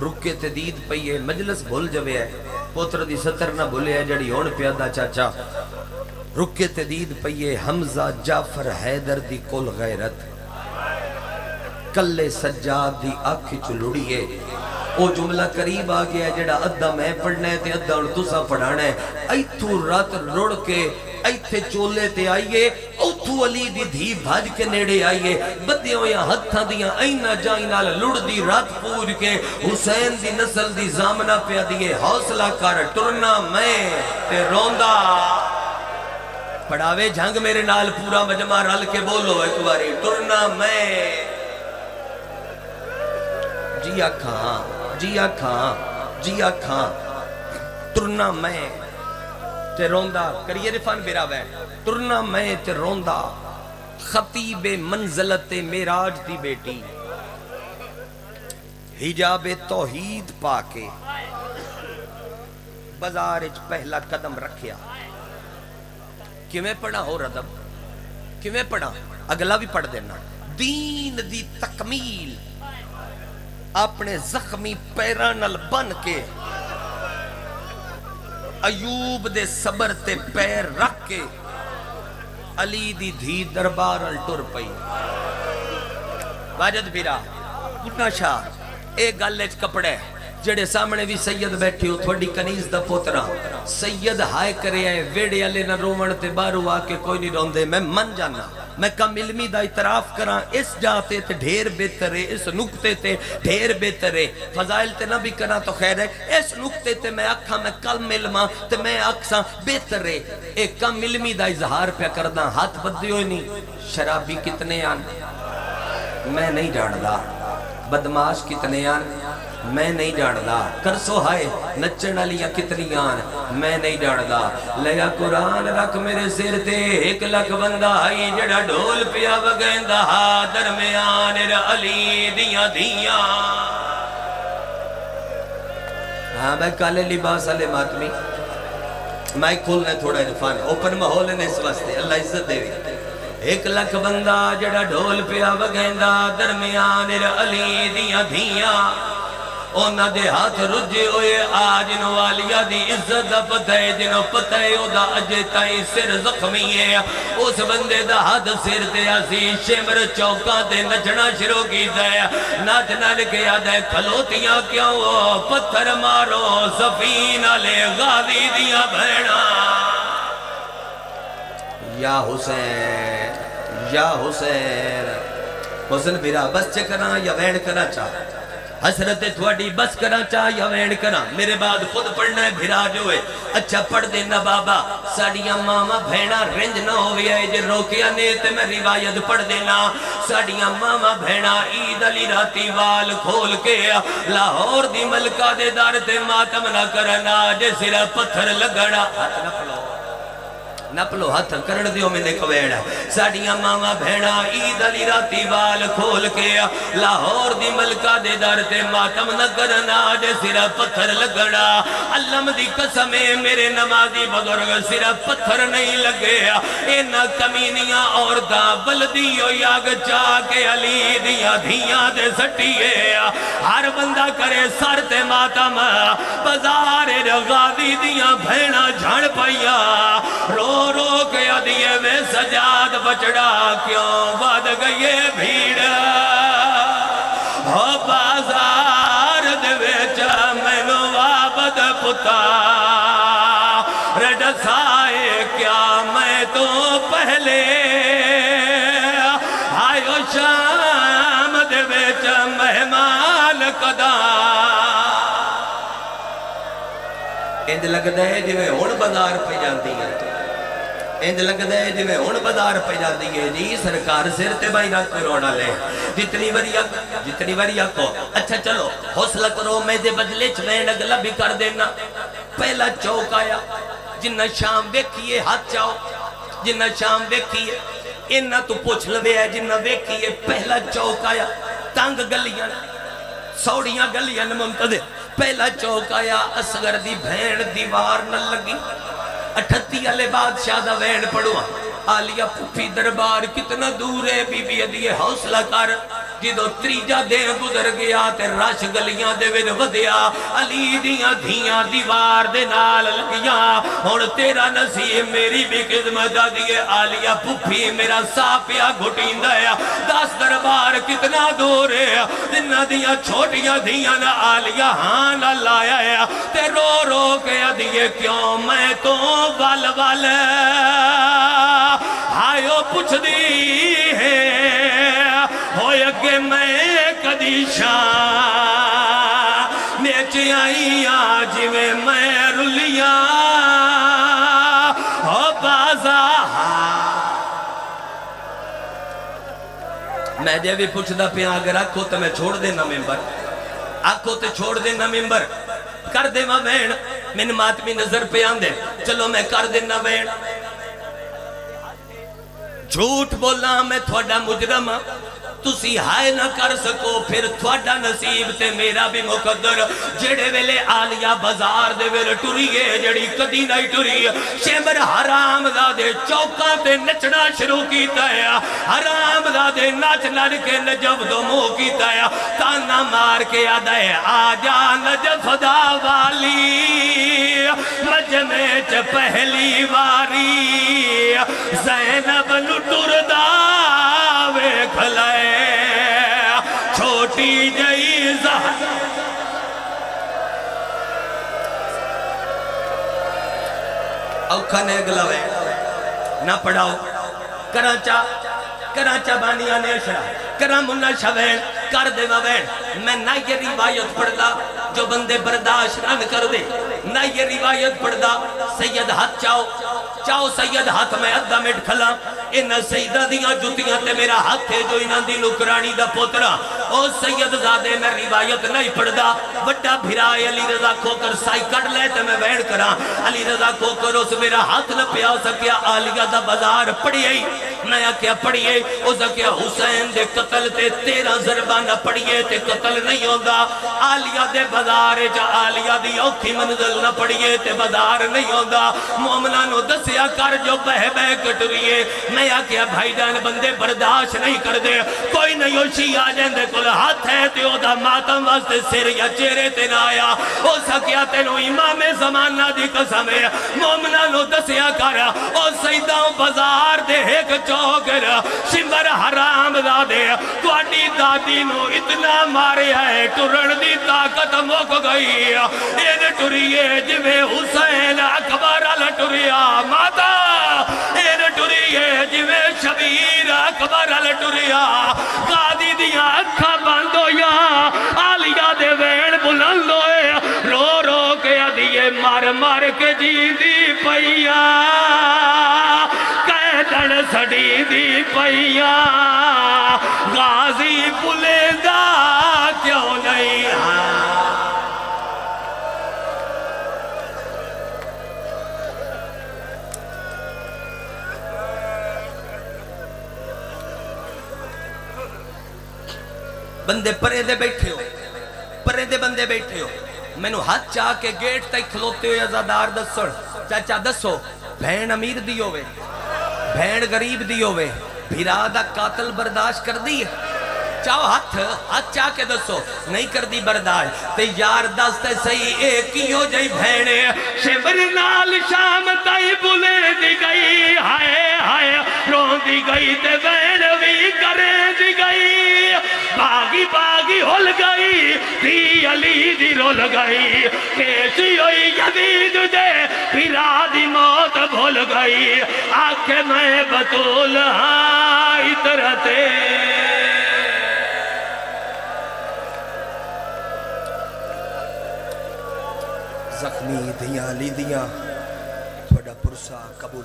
رکے تے دید پئیے مجلس بھول جوے ہے پوتر دی ستر نہ بھولے ہے جڑی ہون پیادا چاچا رکے تے دید پئیے حمزہ جعفر حیدر دی کل غیرت کلے سجاد دی آنکھ چلوڑیے او جملہ قریب آ گیا ہے جڑا ادھا میں پڑھنا ہے تے ادھا اور تسا پڑھانا ہے ایتھو رات رڑ کے ایتھے چولے تے آئیے اوتھو علی دی دھی بھاج کے نیڑے آئیے بدیوں یا ہتھاں دیاں اینا جائنال لڑ دی رات پوج کے حسین دی نسل دی زامنہ پہ دیئے حوصلہ کر ٹرنا میں تے روندہ پڑھاوے جھنگ میرے نال پورا مجمع رل کے بولو ایک باری ٹرنا میں جیا کھاں جیا کھاں جیا کھاں ٹرنا میں تے روندہ کریے رفان بیراوے ٹرنا میں تے روندہ خطیب منزلت میراج دی بیٹی حجاب توحید پاکے بازارچ پہلا قدم رکھیا کیویں پڑھا ہو ردب کیویں پڑھا اگلا بھی پڑھ دینا دین دی تکمیل اپنے زخمی پیرانل بن کے ایوب دے صبر تے پیر رکھ کے علی دی دھی دربار الٹر پئی واجد بھیرا پٹنا شاہ ایک گالج کپڑے جڑے سامنے بھی سید بیٹھی ہو تھوڑی کنیز دا پوترا سید ہائے کرے آئے ویڑے علی نہ رومن تے بارو آکے کوئی نہیں روندے میں من جانا میں کم علمی دا اعتراف کرا اس جاتے تے ڈھیر بہتر ہے اس نکتے تے ڈھیر بہتر ہے فضائل تے نہ بھی کرا تو خیر ہے اس نکتے تے میں اکھا میں کم علمہ تے میں اکسا بہتر ہے ایک کم علمی دا اظہار پہ کردہ ہاتھ بدی ہوئی نہیں شرابی کتنے آن میں نہیں جاندہ بدماش کتنے آن میں نہیں جاندہ کرسو ہائے نچن علیاں کتنی آن میں نہیں جاندہ لیا قرآن رکھ میرے سر تے 1 لاکھ بندہ آئی جڑا ڈھول پیا وگیندہ درمیان علی دیاں دیاں ہاں بھائی کالے لباس علی ماتمی مائک کھولنے تھوڑا عرفان اوپن محول نے اس واسطے اللہ عزت دے 1 لاکھ بندہ جڑا ڈھول پیا وگیندہ درمیان علی دیاں دیاں اونا دے ہاتھ رجے ہوئے آج نوالیا دی عزت دا پتہ ہے جنہوں پتہ ہے او دا اجے تائیں سر زخمی ہے اس بندے دا ہاتھ سر تے آسی شمر چوکاں تے نچنا شروع کی دے ناچنا لکھے آدھے کھلوتیاں کیوں پتھر مارو سفینہ لے غازی دیا بھیڑا یا حسین یا حسین حسن بیرا بس چکنا یا وین کرنا چاہ حسرت تھوڑی بس کرا چاہ یا وین کرا میرے بعد خود پڑھنا ہے بھرا جو ہے اچھا پڑھ دینا بابا ساڑیاں ماما بھینا رنج نہ ہوئی ہے جے روکیا نیتے میں روایت پڑھ دینا ساڑیاں ماما بھینا عید علی راتی وال کھول کے لاہور دی ملکہ دے دار تے ماتم نہ کرنا جے سرہ پتھر لگڑا ہاتھ نہ پلو نپلو ہاتھ کرن دیو میں نے کویڑا ساڑیاں ماما بھینا عید علی راتی وال کھول کے لاہور دی ملکہ دے در تے ماتم نہ کرنا جے سرہ پتھر لگڑا علم دی قسمیں میرے نمازی بزرگ سرہ پتھر نہیں لگے اینا کمینیاں عورتاں بلدیو یاگ چاہ کے علی دیا دھیاں دے سٹیے ہر بندہ کرے سر تے ماتم بازار غازی دیا بھینا جھڑ پیا رو رو گیا دیئے میں سجاد بچڑا کیوں باد گئے بھیڑ ہو بازار دویچا میں نو آبد پتا رڈ سائے کیا میں تو پہلے آئیو شام دویچا مہمان قدا اند لگ دے جو ہون بازار پہ جانتی ہیں انج لگدا ہے جویں ہن بازار پہ جاندی ہے جی سرکار سر تے بائی نہ کروڑا لے جتنی واری کو اچھا چلو حوصلہ کرو میں دے بدلے چ وین اگلا بھی کر دینا پہلا چوک آیا جنہ شام ویکھیے ہاتھ چاؤ جنہ شام ویکھیے انہاں تو پوچھ لوے ہے جنہ ویکھیے پہلا چوک آیا تنگ گلیاں سوڑیاں گلیاں ممتد پہلا چوک آیا اصغر دی بھین دیوار نہ لگی 38 والے بادشاہ دا وین پڑھوا آلیہ پھوپھی دربار کتنا دور ہے بی بی ادیے حوصلہ کر جدو تریجا دن گزر گیا تے رش گلیاں دے وچ ودیا علی دیاں دھیاں دیوار دے نال لگیاں ہن تیرا نصیب میری بھی قسمت آدیے آلیہ پھوپھی میرا سا پیا گھٹیندا ہے 10 دربار کتنا دور ہے جنہ دیاں چھوٹیاں دھیاں نہ آلیہ ہاں نہ لایا ہے تے رو رو کے ادیے کیوں میں تو ول ول آئیو پوچھ دی ہے ہوئے اگے میں کدی شاہ نیچ آئی آج میں رلیاں ہو بازا میں جے بھی پوچھ دا پیا اگر آکھو تو میں چھوڑ دینا ممبر آکھو تو چھوڑ دینا ممبر کر دے ماں بین من ماتمی نظر پہ آن دے چلو میں کر دینا بین جھوٹ بولا میں تھوڑا مجرم تسی ہائے نہ کر سکو پھر تھوڑا نصیب تے میرا بھی مقدر جڑے ویلے آلیہ بازار دے ویلے ٹوریے جڑی کدی نہیں ٹوری شیمر حرام دادے چوکاں تے نچنا شروع کیتا ہے حرام دادے نچ لڑ کے نجف دو مو کیتا ہے تانا مار کے آدھا ہے آجا نجف دا والی مجمع چ پہلی واری زینب نٹور دا ویکھ لائے چھوٹی جئی زہر اوکھا نے گلوے نہ پڑھاؤ کرانچہ بانیاں نے اشرا کرام منہ شوین کر دے وین میں نہ یہ روایت پڑھدا جو بندے برداشت نہ کر دے نہ یہ روایت پڑھدا سید ہاتھ چاہو سید ہاتھ میں ادھا مٹ کھلا انہ سیدہ دیاں جتیاں تے میرا ہاتھ ہے جو انہ دی نکرانی دا پوترا او سید زادے میں روایت نہیں پڑھدا وڈا بھرائے علی رضا کھوکر سائی کٹ لے تے میں وین کرا علی رضا کھوکر اس میرا ہاتھ نہ پیا سکیا آلیہ دا بازار پڑھئے نیا کیا پڑھئے اس کیا حسین دے قتل تے 13 ضربہ نہ پڑھئے تے قتل نہیں ہوندہ آلیہ دے بازار جا آلیہ دی اوکھی منزل نہ پڑھئے تے بازار نہیں ہوندہ مومنانو دسیا کر جو بہ کٹریے میں آکیا بھائی جان بندے برداشت نہیں کر دے کوئی نہیں ہوشی آجیں دے کل ہاتھ ہے تے او دا ماتم واسطے سر یا چہرے تے نہ آیا او سکیا تینو امام زمانہ دی قسم ہے مومنانو دسیا کر او سیداں بازار دے ایک چوکر شمبر حرام دادے توڑی دادی نو اتنا مارے ہے ٹرن دی طاقت موک گئی این ٹریے جوے حسین اکبر لٹریا ماتا این ٹریے جوے شبیر اکبر لٹریا قادی دیا اکھا باندو یا آلیہ دے وین بلندوئے رو رو کے دیئے مار مار کے جی دی پئیا قیدن سڑی دی پئیا غازی بلیندہ کیوں نہیں بندے پرے دے بیٹھے ہو پرے دے بندے بیٹھے ہو میں نو ہاتھ چاہ کے گیٹ تک کھلوتے ہو ازادار دسڑ چاچا دسو بہن امیر دی ہوئے بہن غریب دی ہوئے بھیرادہ قاتل برداشت کر دی چاہو ہاتھ چاہ کے دسو نہیں کر دی برداشت تے یار دست صحیح ایک ہی ہو جائی بہنے شبر نال شام تائی بلے دی گئی ہائے رون دی گئی تے بہن بھی کرے دی گئی باغی ہل گئی تھی علی دی رول گئی کیسی ہوئی یزید دے پھرا دی موت بھول گئی آنکھیں میں بطول ہاں اترتے زخمی دیاں لی دیاں تھوڑا پرسا قبول